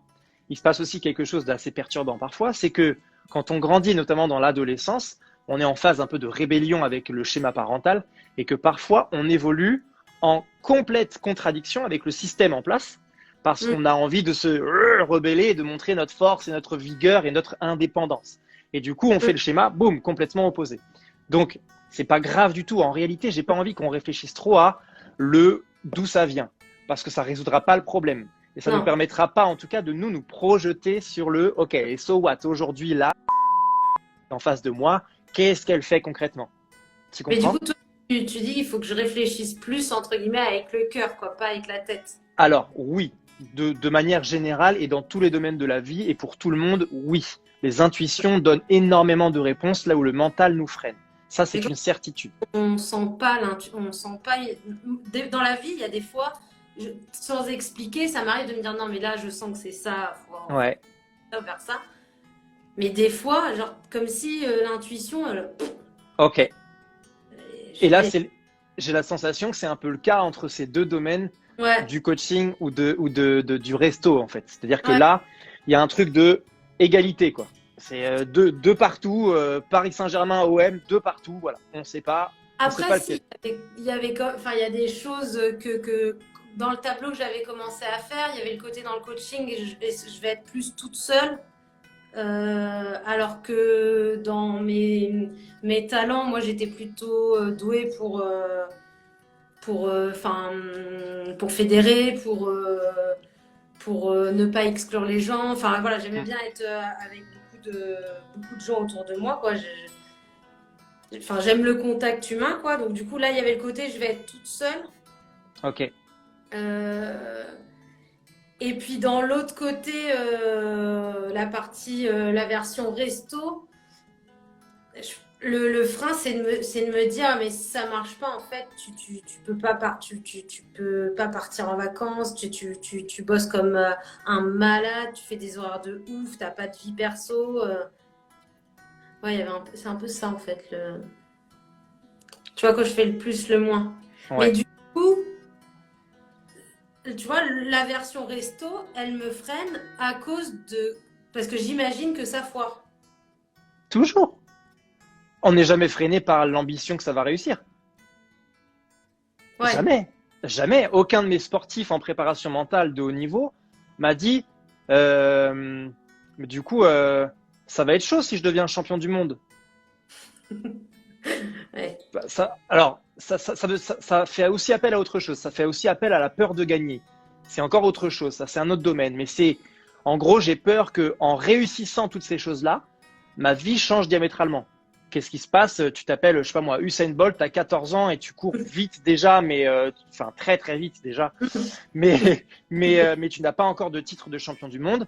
il se passe aussi quelque chose d'assez perturbant parfois, c'est que quand on grandit, notamment dans l'adolescence, on est en phase un peu de rébellion avec le schéma parental et que parfois on évolue en complète contradiction avec le système en place parce Mm. qu'on a envie de se rebeller et de montrer notre force et notre vigueur et notre indépendance. Et du coup, on fait le schéma, boum, complètement opposé. Donc, c'est pas grave du tout. En réalité, j'ai pas envie qu'on réfléchisse trop à le d'où ça vient parce que ça résoudra pas le problème. Et ça ne nous Non. permettra pas, en tout cas, de nous projeter sur le OK, et so what? Aujourd'hui, là, en face de moi, qu'est-ce qu'elle fait concrètement? Tu Mais du comprends? coup, toi, tu dis qu'il faut que je réfléchisse plus, entre guillemets, avec le cœur, quoi, pas avec la tête. Alors, oui, de manière générale et dans tous les domaines de la vie et pour tout le monde, oui. Les intuitions donnent énormément de réponses là où le mental nous freine. Ça, Mais c'est une certitude. on sent pas dans la vie, il y a des fois, sans expliquer, ça m'arrive de me dire non, mais là, je sens que c'est ça, faut Ouais, faire ça. Mais des fois, genre, comme si l'intuition, ok. Et là, elle- j'ai la sensation que c'est un peu le cas entre ces 2 domaines ouais, du coaching ou du resto, en fait. C'est-à-dire que ouais. là, il y a un truc de égalité, quoi. C'est deux partout, Paris Saint-Germain, OM, 2 partout, voilà. On sait Après, pas si, lequel. enfin, il y a des choses que dans le tableau que j'avais commencé à faire, il y avait le côté dans le coaching et je vais être plus toute seule. Alors que dans mes talents, moi j'étais plutôt douée enfin, pour fédérer, pour ne pas exclure les gens. Enfin voilà, j'aimais Hmm. bien être avec beaucoup de gens autour de moi, quoi. Enfin, j'aime le contact humain, quoi. Donc du coup là, il y avait le côté je vais être toute seule. Ok, Euh, Et puis dans l'autre côté, la version resto, Le frein, c'est de me dire, mais si ça marche pas, en fait, tu peux pas tu peux pas partir en vacances, tu bosses comme un malade, tu fais des horaires de ouf, t'as pas de vie perso. Ouais, c'est un peu ça, en fait. Tu vois, quand je fais le plus, le moins. Mais Ouais, du coup, tu vois, la version resto, elle me freine à cause de... Parce que j'imagine que ça foire. toujours. On n'est jamais freiné par l'ambition que ça va réussir. Ouais, Jamais. Jamais. Aucun de mes sportifs en préparation mentale de haut niveau m'a dit mais du coup, ça va être chaud si je deviens champion du monde. ouais, Bah, ça fait aussi appel à autre chose. Ça fait aussi appel à la peur de gagner. C'est encore autre chose. Ça, c'est un autre domaine. Mais en gros, j'ai peur que en réussissant toutes ces choses-là, ma vie change diamétralement. Qu'est-ce qui se passe? Tu t'appelles, je sais pas moi, Usain Bolt, tu as 14 ans et tu cours vite déjà, mais enfin très très vite déjà. Mais tu n'as pas encore de titre de champion du monde.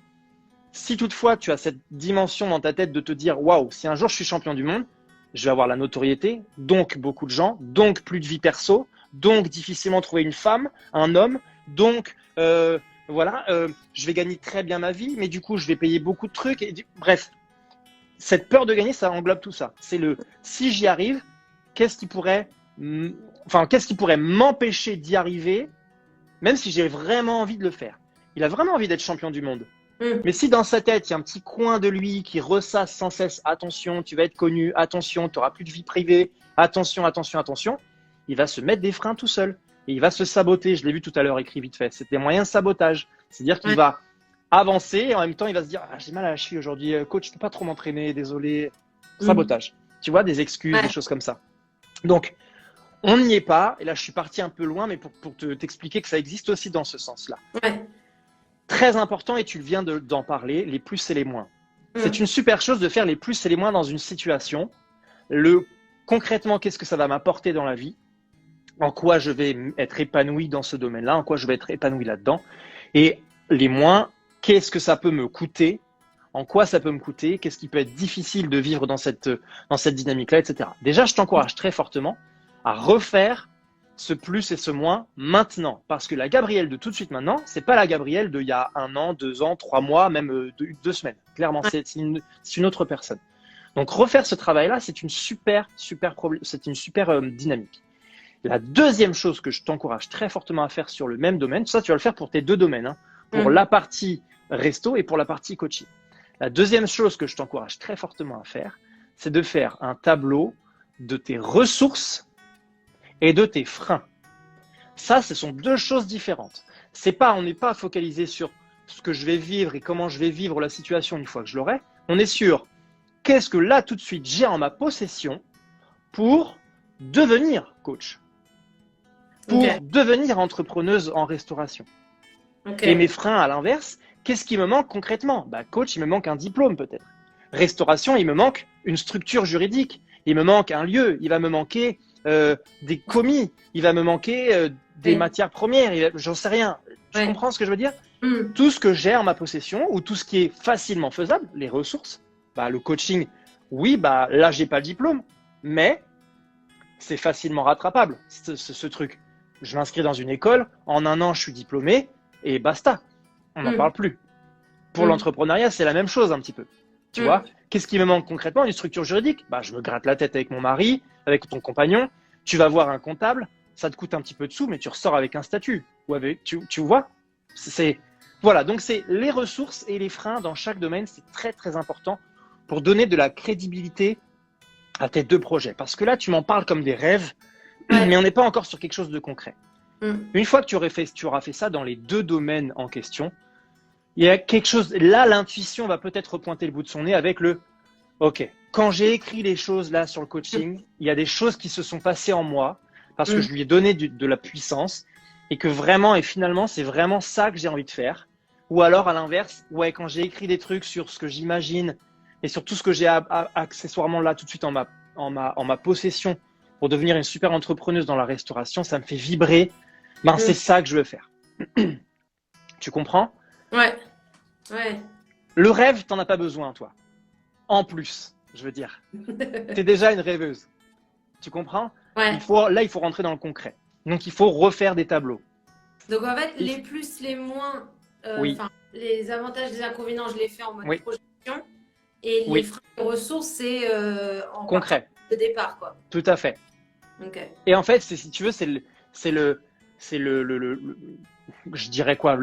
Si toutefois tu as cette dimension dans ta tête de te dire, waouh, si un jour je suis champion du monde, je vais avoir la notoriété, donc beaucoup de gens, donc plus de vie perso, donc difficilement trouver une femme, un homme, donc voilà, je vais gagner très bien ma vie, mais du coup je vais payer beaucoup de trucs. Bref, cette peur de gagner, ça englobe tout ça. C'est si j'y arrive, qu'est-ce qui pourrait m'empêcher d'y arriver, même si j'ai vraiment envie de le faire. Il a vraiment envie d'être champion du monde. Mais si dans sa tête, il y a un petit coin de lui qui ressasse sans cesse, attention, tu vas être connu, attention, tu n'auras plus de vie privée, attention, attention, attention, il va se mettre des freins tout seul. Et il va se saboter. Je l'ai vu tout à l'heure écrit vite fait. C'est des moyens de sabotage. C'est-à-dire qu'il va avancer et en même temps, il va se dire j'ai mal à la cheville aujourd'hui, coach, je peux pas trop m'entraîner, désolé. Sabotage. Tu vois, des excuses, des choses comme ça. Donc, on n'y est pas. Et là, je suis parti un peu loin, mais pour t'expliquer que ça existe aussi dans ce sens-là. ouais. Très important, et tu viens d'en parler, les plus et les moins. C'est une super chose de faire les plus et les moins dans une situation. Concrètement, qu'est-ce que ça va m'apporter dans la vie? En quoi je vais être épanoui dans ce domaine-là? En quoi je vais être épanoui là-dedans? Et les moins, qu'est-ce que ça peut me coûter? En quoi ça peut me coûter? Qu'est-ce qui peut être difficile de vivre dans cette dynamique-là, etc. Déjà, je t'encourage très fortement à refaire ce plus et ce moins maintenant. Parce que la Gabrielle de tout de suite maintenant, c'est pas la Gabrielle d'il y a 1 an, 2 ans, 3 mois, même 2 semaines. Clairement, c'est une autre personne. Donc, refaire ce travail-là, c'est une super dynamique. La deuxième chose que je t'encourage très fortement à faire sur le même domaine, ça, tu vas le faire pour tes deux domaines, hein, pour la partie resto et pour la partie coaching. La deuxième chose que je t'encourage très fortement à faire, c'est de faire un tableau de tes ressources et de tes freins. Ça, ce sont deux choses différentes. On n'est pas focalisé sur ce que je vais vivre et comment je vais vivre la situation une fois que je l'aurai. On est sur qu'est-ce que là, tout de suite, j'ai en ma possession pour devenir coach, pour devenir entrepreneuse en restauration. Et mes freins, à l'inverse, qu'est-ce qui me manque concrètement? Coach, il me manque un diplôme peut-être. Restauration, il me manque une structure juridique. Il me manque un lieu. Il va me manquer des commis. Il va me manquer des matières premières. J'en sais rien. Tu comprends ce que je veux dire? Tout ce que j'ai en ma possession ou tout ce qui est facilement faisable, les ressources, le coaching, oui, là, j'ai pas le diplôme, mais c'est facilement rattrapable, ce truc. Je m'inscris dans une école, en 1 an, je suis diplômé et basta. On n'en parle plus. Pour l'entrepreneuriat, c'est la même chose un petit peu. Tu vois, qu'est-ce qui me manque concrètement? Une structure juridique. Je me gratte la tête avec mon mari, avec ton compagnon. Tu vas voir un comptable, ça te coûte un petit peu de sous, mais tu ressors avec un statut. Ou avec, tu vois, voilà. Donc c'est les ressources et les freins dans chaque domaine, c'est très très important pour donner de la crédibilité à tes deux projets. Parce que là, tu m'en parles comme des rêves, mais on n'est pas encore sur quelque chose de concret. Une fois que tu auras fait ça dans les deux domaines en question, il y a quelque chose, là, l'intuition va peut-être pointer le bout de son nez avec OK, quand j'ai écrit les choses là sur le coaching, il y a des choses qui se sont passées en moi parce que je lui ai donné de la puissance et que vraiment, et finalement, c'est vraiment ça que j'ai envie de faire. Ou alors, à l'inverse, quand j'ai écrit des trucs sur ce que j'imagine et sur tout ce que j'ai accessoirement là tout de suite en ma possession pour devenir une super entrepreneuse dans la restauration, ça me fait vibrer. C'est ça que je veux faire. Tu comprends? Ouais. Le rêve, t'en as pas besoin, toi. En plus, je veux dire. Tu es déjà une rêveuse. Tu comprends? Ouais. Il faut rentrer dans le concret. Donc, il faut refaire des tableaux. Donc en fait, les plus, les moins, Oui. les avantages, les inconvénients, je les fais en mode Oui. projection. Et les Oui. freins et ressources, c'est en Concret. partant de départ, quoi. Tout à fait. Ok. Et en fait, si tu veux, je dirais quoi,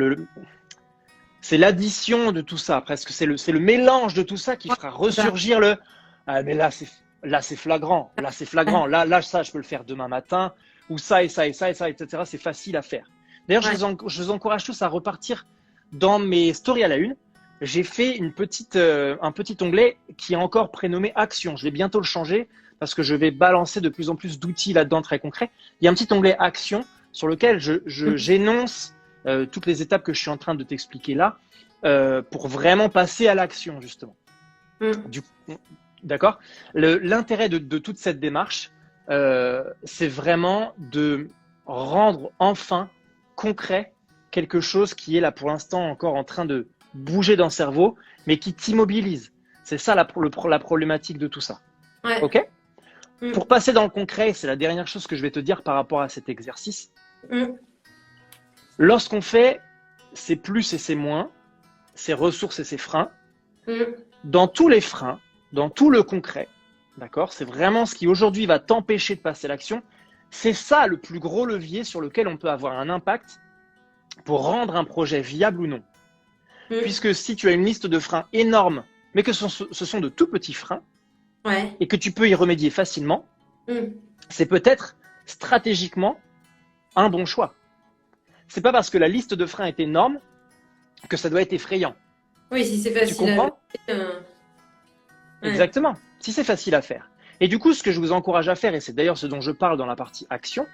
c'est l'addition de tout ça, presque. C'est le mélange de tout ça qui fera ressurgir ah, mais là, c'est flagrant. Là, c'est flagrant. Là, ça, je peux le faire demain matin. Ou ça, et ça, et ça, et ça, etc. C'est facile à faire. D'ailleurs, je vous encourage tous à repartir dans mes stories à la une. J'ai fait un petit onglet qui est encore prénommé Action. Je vais bientôt le changer parce que je vais balancer de plus en plus d'outils là-dedans très concrets. Il y a un petit onglet Action sur lequel j'énonce toutes les étapes que je suis en train de t'expliquer là pour vraiment passer à l'action, justement. D'accord? L'intérêt de toute cette démarche, c'est vraiment de rendre enfin concret quelque chose qui est là pour l'instant encore en train de bouger dans le cerveau, mais qui t'immobilise. C'est ça la problématique de tout ça. Ouais. Ok? Pour passer dans le concret, c'est la dernière chose que je vais te dire par rapport à cet exercice. Lorsqu'on fait ses plus et ses moins, ses ressources et ses freins, dans tous les freins, dans tout le concret, d'accord, c'est vraiment ce qui aujourd'hui va t'empêcher de passer à l'action. C'est ça le plus gros levier sur lequel on peut avoir un impact pour rendre un projet viable ou non. Puisque si tu as une liste de freins énorme, mais que ce sont de tout petits freins, et que tu peux y remédier facilement, c'est peut-être stratégiquement un bon choix. C'est pas parce que la liste de freins est énorme que ça doit être effrayant. Oui, si c'est facile. Tu comprends? Exactement. Si c'est facile à faire. Et du coup, ce que je vous encourage à faire, et c'est d'ailleurs ce dont je parle dans la partie action,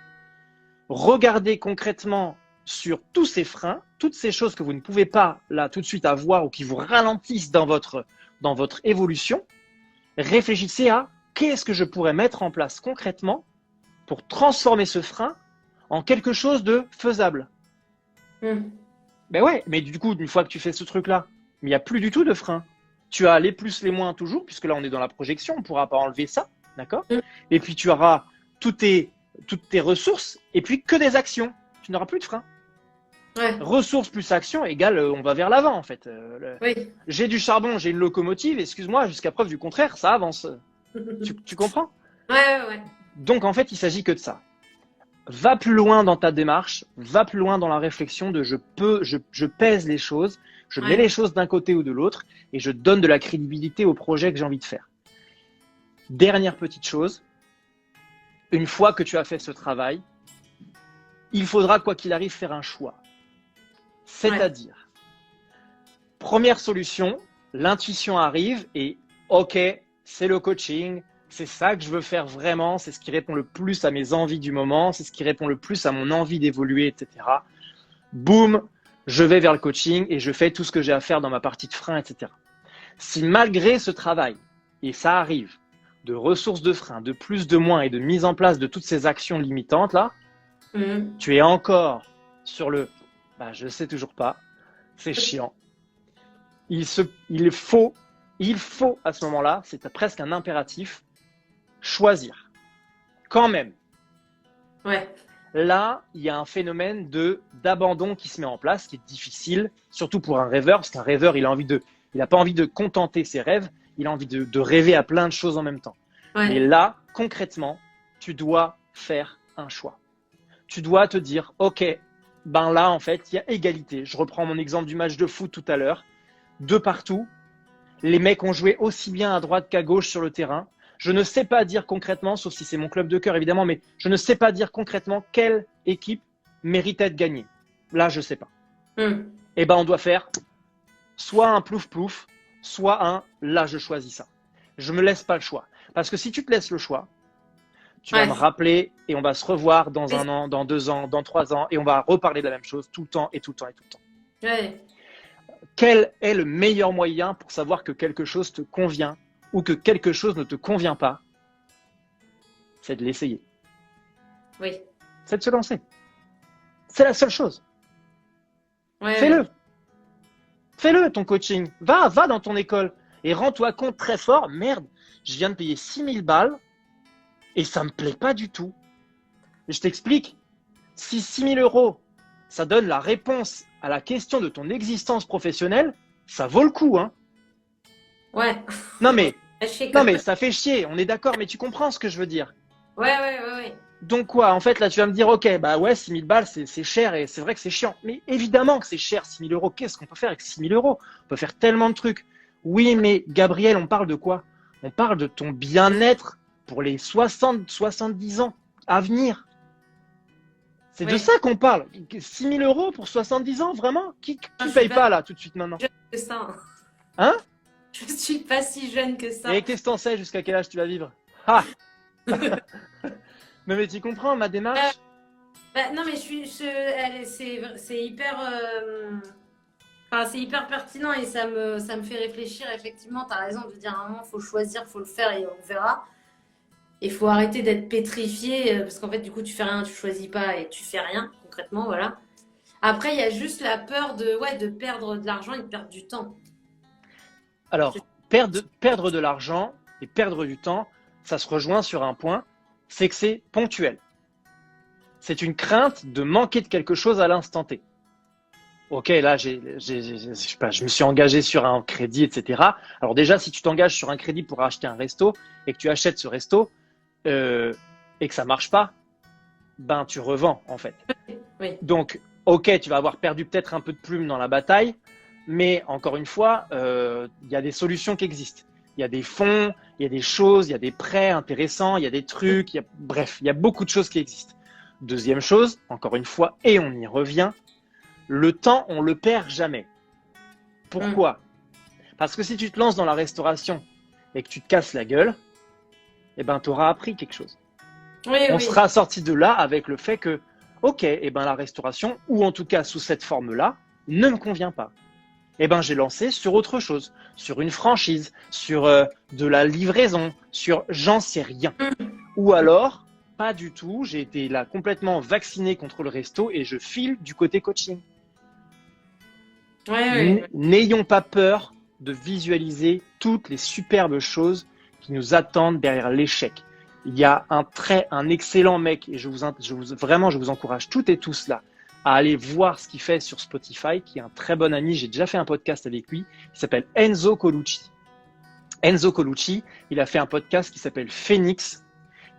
regardez concrètement sur tous ces freins, toutes ces choses que vous ne pouvez pas là tout de suite avoir ou qui vous ralentissent dans votre évolution. Réfléchissez à qu'est-ce que je pourrais mettre en place concrètement pour transformer ce frein en quelque chose de faisable. Ben ouais, mais du coup, une fois que tu fais ce truc-là, il n'y a plus du tout de frein. Tu as les plus, les moins toujours, puisque là on est dans la projection, on ne pourra pas enlever ça, d'accord? Et puis tu auras toutes tes ressources et puis que des actions. Tu n'auras plus de frein. Ressources plus actions égale on va vers l'avant en fait. J'ai du charbon, j'ai une locomotive, excuse-moi, jusqu'à preuve du contraire, ça avance. Tu comprends? Ouais. Donc en fait, il s'agit que de ça. Va plus loin dans ta démarche, va plus loin dans la réflexion de je pèse les choses, je mets les choses d'un côté ou de l'autre et je donne de la crédibilité au projet que j'ai envie de faire. Dernière petite chose, une fois que tu as fait ce travail, il faudra quoi qu'il arrive faire un choix. C'est-à-dire, première solution, l'intuition arrive et ok, c'est le coaching, c'est ça que je veux faire vraiment, c'est ce qui répond le plus à mes envies du moment, c'est ce qui répond le plus à mon envie d'évoluer, etc. Boum, je vais vers le coaching et je fais tout ce que j'ai à faire dans ma partie de frein, etc. Si malgré ce travail, et ça arrive, de ressources de frein, de plus, de moins et de mise en place de toutes ces actions limitantes là, tu es encore sur je sais toujours pas, c'est chiant. Il faut à ce moment-là, c'est presque un impératif, choisir. Quand même. Là, il y a un phénomène d'abandon qui se met en place, qui est difficile, surtout pour un rêveur, parce qu'un rêveur, il n'a pas envie de contenter ses rêves, il a envie de rêver à plein de choses en même temps. Mais là, concrètement, tu dois faire un choix. Tu dois te dire, ok, là, en fait, il y a égalité. Je reprends mon exemple du match de foot tout à l'heure. De partout, les mecs ont joué aussi bien à droite qu'à gauche sur le terrain. Je ne sais pas dire concrètement, sauf si c'est mon club de cœur évidemment, mais je ne sais pas dire concrètement quelle équipe méritait de gagner. Là, je ne sais pas. Et on doit faire soit un plouf-plouf, soit là, je choisis ça. Je me laisse pas le choix. Parce que si tu te laisses le choix, tu vas me rappeler et on va se revoir dans 1 an, dans 2 ans, dans 3 ans et on va reparler de la même chose tout le temps et tout le temps et tout le temps. Quel est le meilleur moyen pour savoir que quelque chose te convient ou que quelque chose ne te convient pas? C'est de l'essayer. C'est de se lancer. C'est la seule chose. Fais-le. Fais-le ton coaching. Va dans ton école. Et rends-toi compte très fort, merde, je viens de payer 6000 balles et ça me plaît pas du tout. Et je t'explique, si 6000 euros, ça donne la réponse à la question de ton existence professionnelle, ça vaut le coup, hein. Ouais. Non mais, Lâcher non comme- mais ça fait chier, on est d'accord, mais tu comprends ce que je veux dire. Ouais. Donc quoi, en fait, là, tu vas me dire, ok, bah ouais, 6000 balles, c'est cher et c'est vrai que c'est chiant. Mais évidemment que c'est cher, 6000 euros. Qu'est-ce qu'on peut faire avec 6000 euros? On peut faire tellement de trucs. Oui, mais Gabriel, on parle de quoi? On parle de ton bien-être pour les 60, 70 ans à venir. C'est de Oui. ça qu'on parle. 6000 euros pour 70 ans, vraiment? Qui Je suis paye pas pas là, tout de suite maintenant? que ça. Hein? Je suis pas si jeune que ça. Et qu'est-ce que t'en sais jusqu'à quel âge tu vas vivre? Ah! Mais tu comprends ma démarche? Bah, non, mais c'est hyper, enfin, c'est hyper pertinent et ça me fait réfléchir. Effectivement, tu as raison de dire à un moment, il faut choisir, il faut le faire et on verra. Il faut arrêter d'être pétrifié parce qu'en fait, du coup, tu fais rien, tu choisis pas et tu fais rien, concrètement, voilà. Après, il y a juste la peur de perdre de l'argent et de perdre du temps. Alors, perdre de l'argent et perdre du temps, ça se rejoint sur un point, c'est que c'est ponctuel. C'est une crainte de manquer de quelque chose à l'instant T. Ok, là, je sais pas, je me suis engagé sur un crédit, etc. Alors déjà, si tu t'engages sur un crédit pour acheter un resto et que tu achètes ce resto et que ça marche pas, ben tu revends en fait. Oui. Donc, ok, tu vas avoir perdu peut-être un peu de plume dans la bataille, mais encore une fois, il y a des solutions qui existent. Il y a des fonds, il y a des choses, il y a des prêts intéressants, il y a des trucs, bref, il y a beaucoup de choses qui existent. Deuxième chose, encore une fois, et on y revient, le temps, on le perd jamais. Pourquoi? Parce que si tu te lances dans la restauration et que tu te casses la gueule, eh ben, tu auras appris quelque chose. On sera sorti de là avec le fait que, ok, eh ben, la restauration, ou en tout cas sous cette forme-là, ne me convient pas. Eh ben, j'ai lancé sur autre chose, sur une franchise, sur de la livraison, sur j'en sais rien. Ou alors, pas du tout, j'ai été là complètement vacciné contre le resto et je file du côté coaching. N'ayons pas peur de visualiser toutes les superbes choses qui nous attendent derrière l'échec. Il y a un excellent mec et je vous encourage toutes et tous là à aller voir ce qu'il fait sur Spotify, qui est un très bon ami. J'ai déjà fait un podcast avec lui. Il s'appelle Enzo Colucci. Enzo Colucci, il a fait un podcast qui s'appelle Phoenix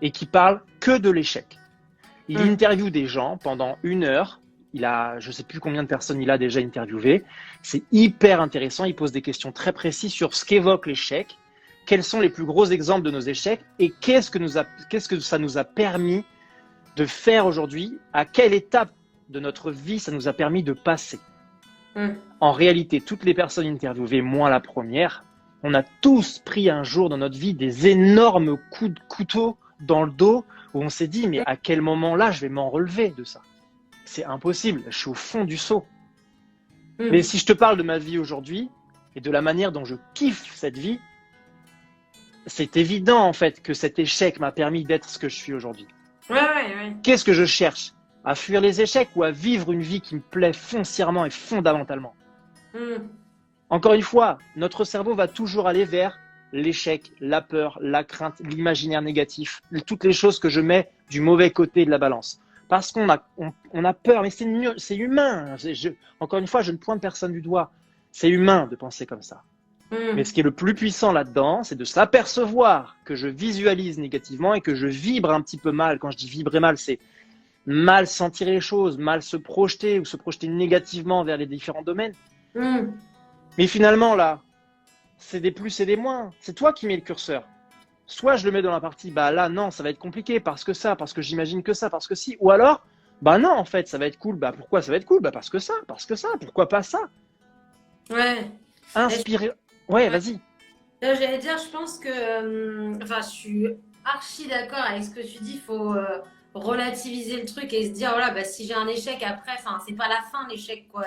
et qui parle que de l'échec. Il interviewe des gens pendant 1 heure. Il a, je sais plus combien de personnes il a déjà interviewé. C'est hyper intéressant. Il pose des questions très précises sur ce qu'évoque l'échec, quels sont les plus gros exemples de nos échecs et qu'est-ce que ça nous a permis de faire aujourd'hui, à quelle étape de notre vie ça nous a permis de passer. En réalité, toutes les personnes interviewées, moi la première, on a tous pris un jour dans notre vie des énormes coups de couteau dans le dos où on s'est dit mais à quel moment là je vais m'en relever de ça? C'est impossible, je suis au fond du seau. Mais si je te parle de ma vie aujourd'hui et de la manière dont je kiffe cette vie, c'est évident en fait que cet échec m'a permis d'être ce que je suis aujourd'hui. Qu'est-ce que je cherche? À fuir les échecs ou à vivre une vie qui me plaît foncièrement et fondamentalement? Encore une fois, notre cerveau va toujours aller vers l'échec, la peur, la crainte, l'imaginaire négatif, toutes les choses que je mets du mauvais côté de la balance. Parce qu'on a peur, mais c'est humain. Encore une fois, je ne pointe personne du doigt. C'est humain de penser comme ça. Mais ce qui est le plus puissant là-dedans, c'est de s'apercevoir que je visualise négativement et que je vibre un petit peu mal. Quand je dis vibrer mal, c'est mal sentir les choses, mal se projeter ou se projeter négativement vers les différents domaines. Mais finalement, là, c'est des plus et des moins. C'est toi qui mets le curseur. Soit je le mets dans la partie, bah là, non, ça va être compliqué parce que ça, parce que j'imagine que ça, parce que si. Ou alors, bah non, en fait, ça va être cool. Bah pourquoi ça va être cool? Bah parce que ça, pourquoi pas ça? Inspirer. Ouais, vas-y. J'allais dire, je pense que, enfin, je suis archi d'accord avec ce que tu dis. Il faut relativiser le truc et se dire, voilà, bah, si j'ai un échec après, enfin, c'est pas la fin l'échec, quoi.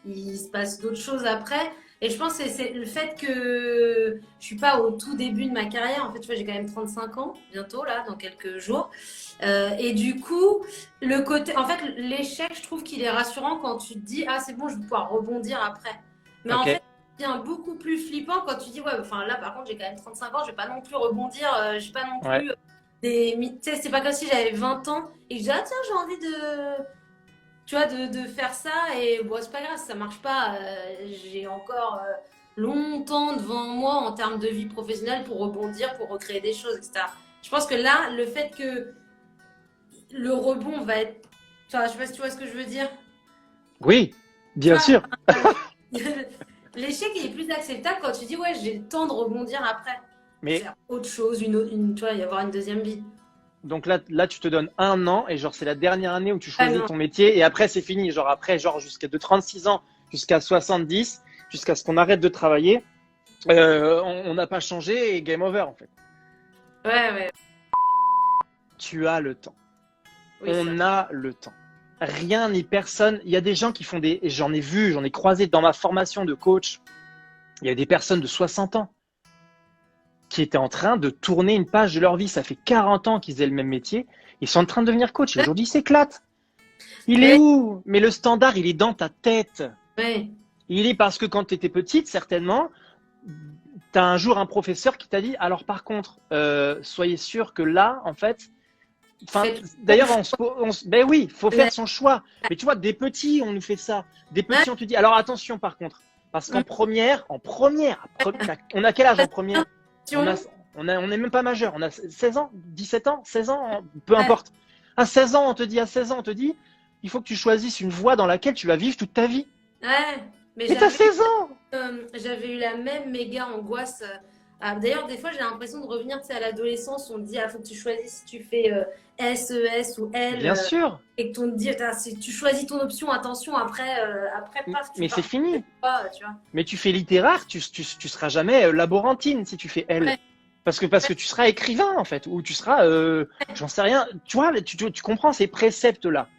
Il se passe d'autres choses après. Et je pense que c'est le fait que je suis pas au tout début de ma carrière. En fait, tu vois, j'ai quand même 35 ans bientôt, là, dans quelques jours. Et du coup, le côté, en fait, l'échec, je trouve qu'il est rassurant quand tu te dis, ah, c'est bon, je vais pouvoir rebondir après. Mais en fait, devient beaucoup plus flippant quand tu dis, ouais, enfin là, par contre, j'ai quand même 35 ans, je vais pas non plus rebondir, je vais pas non Ouais. plus tu sais, c'est pas comme si j'avais 20 ans et que je dis, ah tiens, j'ai envie tu vois, de faire ça et bon, c'est pas grave, si ça marche pas, j'ai encore longtemps devant moi en termes de vie professionnelle pour rebondir, pour recréer des choses, etc. Je pense que là, le fait que le rebond va être, enfin, je sais pas si tu vois ce que je veux dire. Oui, Tu bien vois, sûr. l'échec il est plus acceptable quand tu dis ouais j'ai le temps de rebondir après, Mais faire autre chose, tu vois, y avoir une deuxième vie. donc là, tu te donnes 1 an et genre c'est la dernière année où tu Ah choisis non, ton métier et après c'est fini. Genre après, genre jusqu'à de 36 ans jusqu'à 70, jusqu'à ce qu'on arrête de travailler, on n'a pas changé et game over en fait. ouais, Tu as le temps. oui ça. On a le temps. Rien ni personne. Il y a des gens qui font des. J'en ai vu, j'en ai croisé dans ma formation de coach. Il y a des personnes de 60 ans qui étaient en train de tourner une page de leur vie. Ça fait 40 ans qu'ils aient le même métier. Ils sont en train de devenir coach. Et aujourd'hui, ils s'éclatent. Il est Ouais, où? Mais le standard, il est dans ta tête. ouais. Il est parce que quand tu étais petite, certainement, tu as un jour un professeur qui t'a dit, alors par contre, soyez sûr que là, en fait, enfin, Faites d'ailleurs, bon ben oui, faut choix. faire son choix. Mais tu vois, des petits, on nous fait ça. Des Ouais. petits, on te dit, alors attention par contre, parce qu'en première, on a quel âge en première? On a, Attention. on est même pas majeur. On a 16 ans, 17 ans, 16 ans, peu Ouais, importe. À 16 ans, on te dit, il faut que tu choisisses une voie dans laquelle tu vas vivre toute ta vie. ouais. Mais Mais t'as 16 ans! j'avais eu la même méga angoisse. D'ailleurs, des fois, j'ai l'impression de revenir, tu sais, à l'adolescence. On te dit, ah, faut que tu choisisses si tu fais SES ou L. Bien sûr, Et que ton dit, si tu choisis ton option, attention, après paf, tu mais c'est pars fini. pas, tu vois. Mais tu fais littéraire, tu seras jamais laborantine si tu fais L. Ouais, Parce que tu seras écrivain, en fait, ou tu seras, j'en sais rien. Tu vois, tu comprends ces préceptes-là,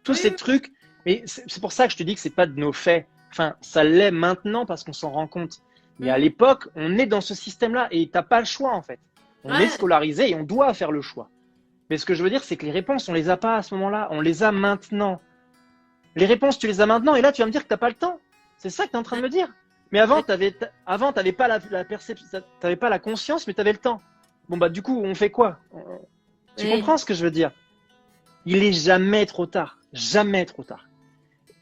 tous oui, ces trucs. Mais c'est pour ça que je te dis que c'est pas de nos faits. Enfin, ça l'est maintenant parce qu'on s'en rend compte. Mais à oui. l'époque, on est dans ce système-là et t'as pas le choix, en fait. On est Ouais, scolarisé et on doit faire le choix. Mais ce que je veux dire, c'est que les réponses, on les a pas à ce moment-là. On les a maintenant. Les réponses, tu les as maintenant et là, tu vas me dire que t'as pas le temps. C'est ça que tu es en train de me dire. Mais avant, t'avais pas la perception, t'avais pas la conscience, mais tu avais le temps. Bon, bah, du coup, on fait quoi? Tu oui. comprends ce que je veux dire? Il est jamais trop tard. Jamais trop tard.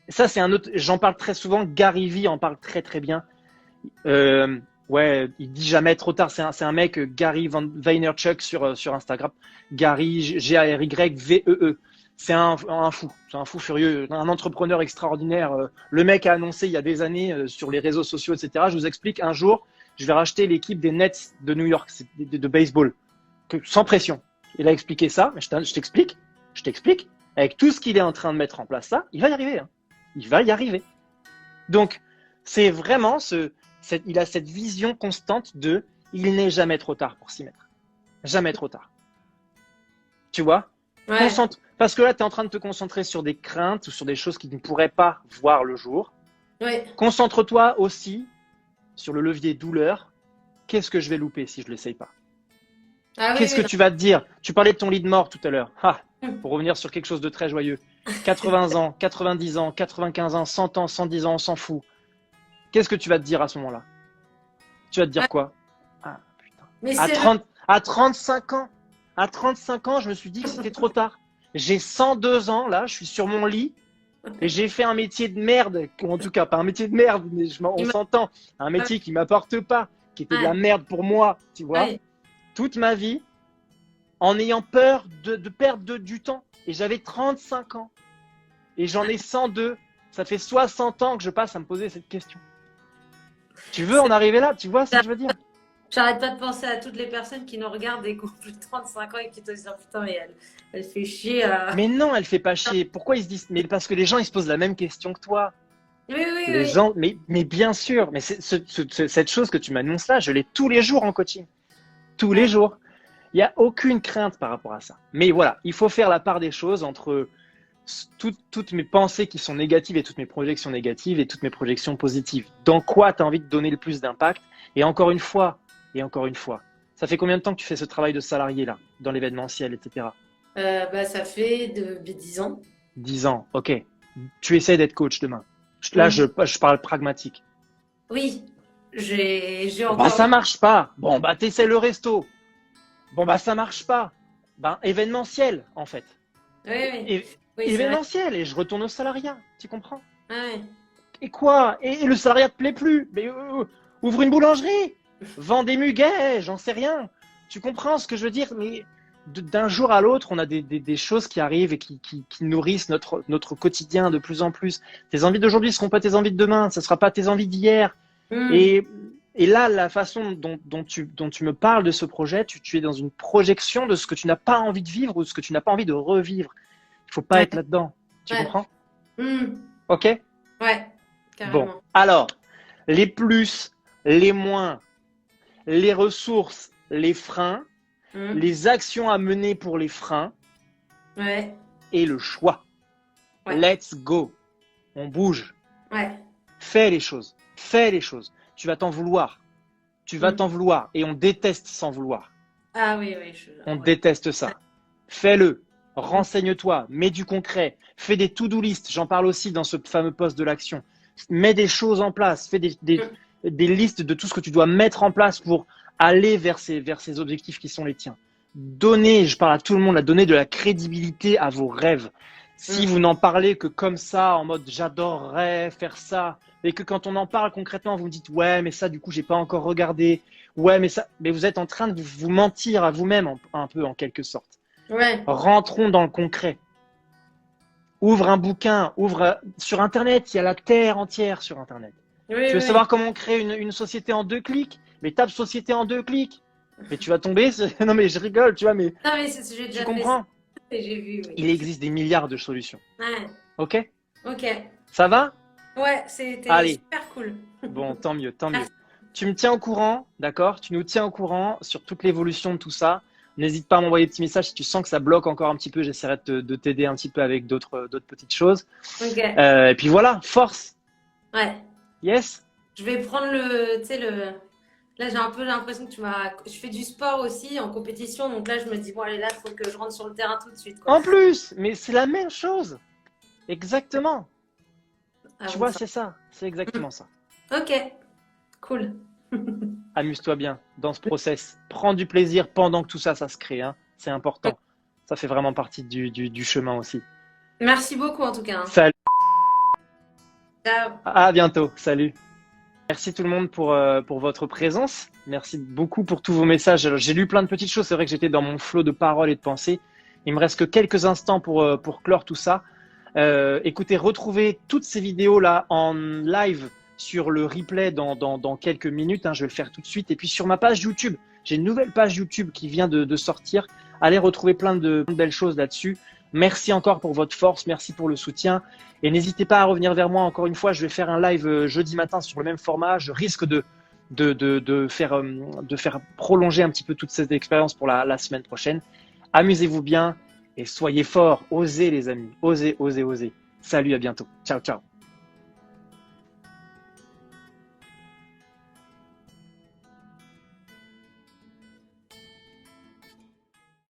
Ça, c'est un autre, j'en parle très souvent. Gary Vee en parle très, très bien. Ouais, il dit jamais trop tard. C'est un mec, Gary Vaynerchuk sur Instagram. Gary, G-A-R-Y-V-E-E. C'est un fou. C'est un fou furieux. Un entrepreneur extraordinaire. Le mec a annoncé il y a des années sur les réseaux sociaux, etc. Je vous explique, un jour, je vais racheter l'équipe des Nets de New York de baseball. Sans pression. Il a expliqué ça. Je t'explique. Avec tout ce qu'il est en train de mettre en place, ça, il va y arriver. Hein. Il va y arriver. Donc, c'est vraiment il a cette vision constante de il n'est jamais trop tard pour s'y mettre. Jamais trop tard. Tu vois? Ouais. Parce que là, tu es en train de te concentrer sur des craintes ou sur des choses qui ne pourraient pas voir le jour. Ouais. Concentre-toi aussi sur le levier douleur. Qu'est-ce que je vais louper si je ne l'essaye pas? Ah oui, Qu'est-ce oui, que tu vas te dire? Tu parlais de ton lit de mort tout à l'heure. Pour revenir sur quelque chose de très joyeux. 80 ans, 90 ans, 95 ans, 100 ans, 110 ans, on s'en fout. Qu'est-ce que tu vas te dire à ce moment-là? Tu vas te dire quoi? Ah, putain. mais À 35 ans, je me suis dit que c'était trop tard. J'ai 102 ans, là, je suis sur mon lit et j'ai fait un métier de merde, ou en tout cas, pas un métier de merde, mais on s'entend, un métier qui m'apporte pas, qui était de la merde pour moi, tu vois, Ouais. toute ma vie, en ayant peur de perdre du temps. Et j'avais 35 ans et j'en ai 102. Ça fait 60 ans que je passe à me poser cette question. Tu veux en arriver là? Tu vois ce que je veux dire? J'arrête pas de penser à toutes les personnes qui nous regardent et qui ont plus de 35 ans et qui te disent oh, putain, mais elle fait chier. Mais non, elle fait pas chier. Pourquoi ils se disent? Mais parce que les gens, ils se posent la même question que toi. Oui, Les oui. gens, mais bien sûr, mais cette chose que tu m'annonces là, je l'ai tous les jours en coaching. Tous les jours. Il n'y a aucune crainte par rapport à ça. Mais voilà, il faut faire la part des choses entre toutes mes pensées qui sont négatives et toutes mes projections négatives et toutes mes projections positives. Dans quoi tu as envie de donner le plus d'impact? Et encore une fois, ça fait combien de temps que tu fais ce travail de salarié là, dans l'événementiel, etc. Ça fait 10 ans. 10 ans, ok. Tu essaies d'être coach demain. Là, je parle pragmatique. Oui. j'ai Bah, encore. ça marche pas. Bon, bah, t'essaies le resto. Bon, bah, ça marche pas. Ben, événementiel, en fait. Oui, oui. Et, Oui, c'est vrai. événementiel, et je retourne au salariat. Tu comprends? Ouais. Et quoi? Et le salariat te plaît plus? Mais ouvre une boulangerie. Vends des muguets, j'en sais rien. Tu comprends ce que je veux dire? Mais d'un jour à l'autre, on a des choses qui arrivent et qui nourrissent notre quotidien de plus en plus. Tes envies d'aujourd'hui ne seront pas tes envies de demain, ce ne sera pas tes envies d'hier. Mm. Et là, la façon dont tu me parles de ce projet, tu es dans une projection de ce que tu n'as pas envie de vivre ou de ce que tu n'as pas envie de revivre. Il ne faut pas Ouais. être là-dedans. Tu Ouais. comprends? Mm. Ok? Ouais, carrément. Bon. Alors, les plus, les moins, les ressources, les freins, Mm. les actions à mener pour les freins Ouais, et le choix. Ouais. Let's go. On bouge. ouais. Fais les choses. Fais les choses. Tu vas t'en vouloir. Tu vas Mm. t'en vouloir. Et on déteste s'en vouloir. Ah oui, oui. On ouais. déteste ça. Fais-le. Renseigne-toi. Mets du concret. Fais des to-do list. J'en parle aussi dans ce fameux poste de l'action. Mets des choses en place. Fais des listes de tout ce que tu dois mettre en place pour aller vers ces objectifs qui sont les tiens. Donnez, je parle à tout le monde, donner de la crédibilité à vos rêves. Si vous n'en parlez que comme ça, en mode j'adorerais faire ça, et que quand on en parle concrètement, vous me dites ouais, mais ça, du coup, j'ai pas encore regardé. Ouais, mais ça, mais vous êtes en train de vous mentir à vous-même un peu en quelque sorte. Ouais. Rentrons dans le concret. Ouvre un bouquin, sur Internet, il y a la terre entière sur Internet. Oui, Tu veux oui. savoir comment on crée une société en 2 clics? Mais tape société en 2 clics. Mais tu vas tomber. Non, mais je rigole, tu vois, mais Non, mais j'ai déjà tu fait comprends? ça et j'ai vu, oui. Il existe des milliards de solutions. Ouais, Ok? ok. Ça va? Ouais, c'était Allez. super cool. Bon, tant mieux, tant mieux. Merci. Tu me tiens au courant, d'accord? Tu nous tiens au courant sur toute l'évolution de tout ça. N'hésite pas à m'envoyer des petits messages si tu sens que ça bloque encore un petit peu. J'essaierai de t'aider un petit peu avec d'autres petites choses. Ok. Et puis voilà, force. Ouais. Yes? Je vais prendre tu sais, là, j'ai un peu l'impression que je fais du sport aussi en compétition, donc là, je me dis, bon, allez, là, il faut que je rentre sur le terrain tout de suite, quoi. En plus, mais c'est la même chose. Exactement. Ah, Tu bon, vois, ça. c'est ça. C'est exactement ça. Ok, cool. Amuse-toi bien dans ce process. Prends du plaisir pendant que tout ça, ça se crée. Hein. C'est important. Ça fait vraiment partie du chemin aussi. Merci beaucoup, en tout cas. Hein. Salut. Ciao. À bientôt. Salut. Merci tout le monde pour votre présence. Merci beaucoup pour tous vos messages. Alors, j'ai lu plein de petites choses. C'est vrai que j'étais dans mon flot de paroles et de pensées. Il me reste que quelques instants pour clore tout ça. Écoutez, retrouvez toutes ces vidéos-là en live sur le replay dans quelques minutes. Hein, je vais le faire tout de suite. Et puis sur ma page YouTube, j'ai une nouvelle page YouTube qui vient de sortir. Allez retrouver plein de belles choses là-dessus. Merci encore pour votre force. Merci pour le soutien. Et n'hésitez pas à revenir vers moi. Encore une fois, je vais faire un live jeudi matin sur le même format. Je risque de faire prolonger un petit peu toute cette expérience pour la semaine prochaine. Amusez-vous bien et soyez forts. Osez les amis. Osez, osez, osez. Salut, à bientôt. Ciao, ciao.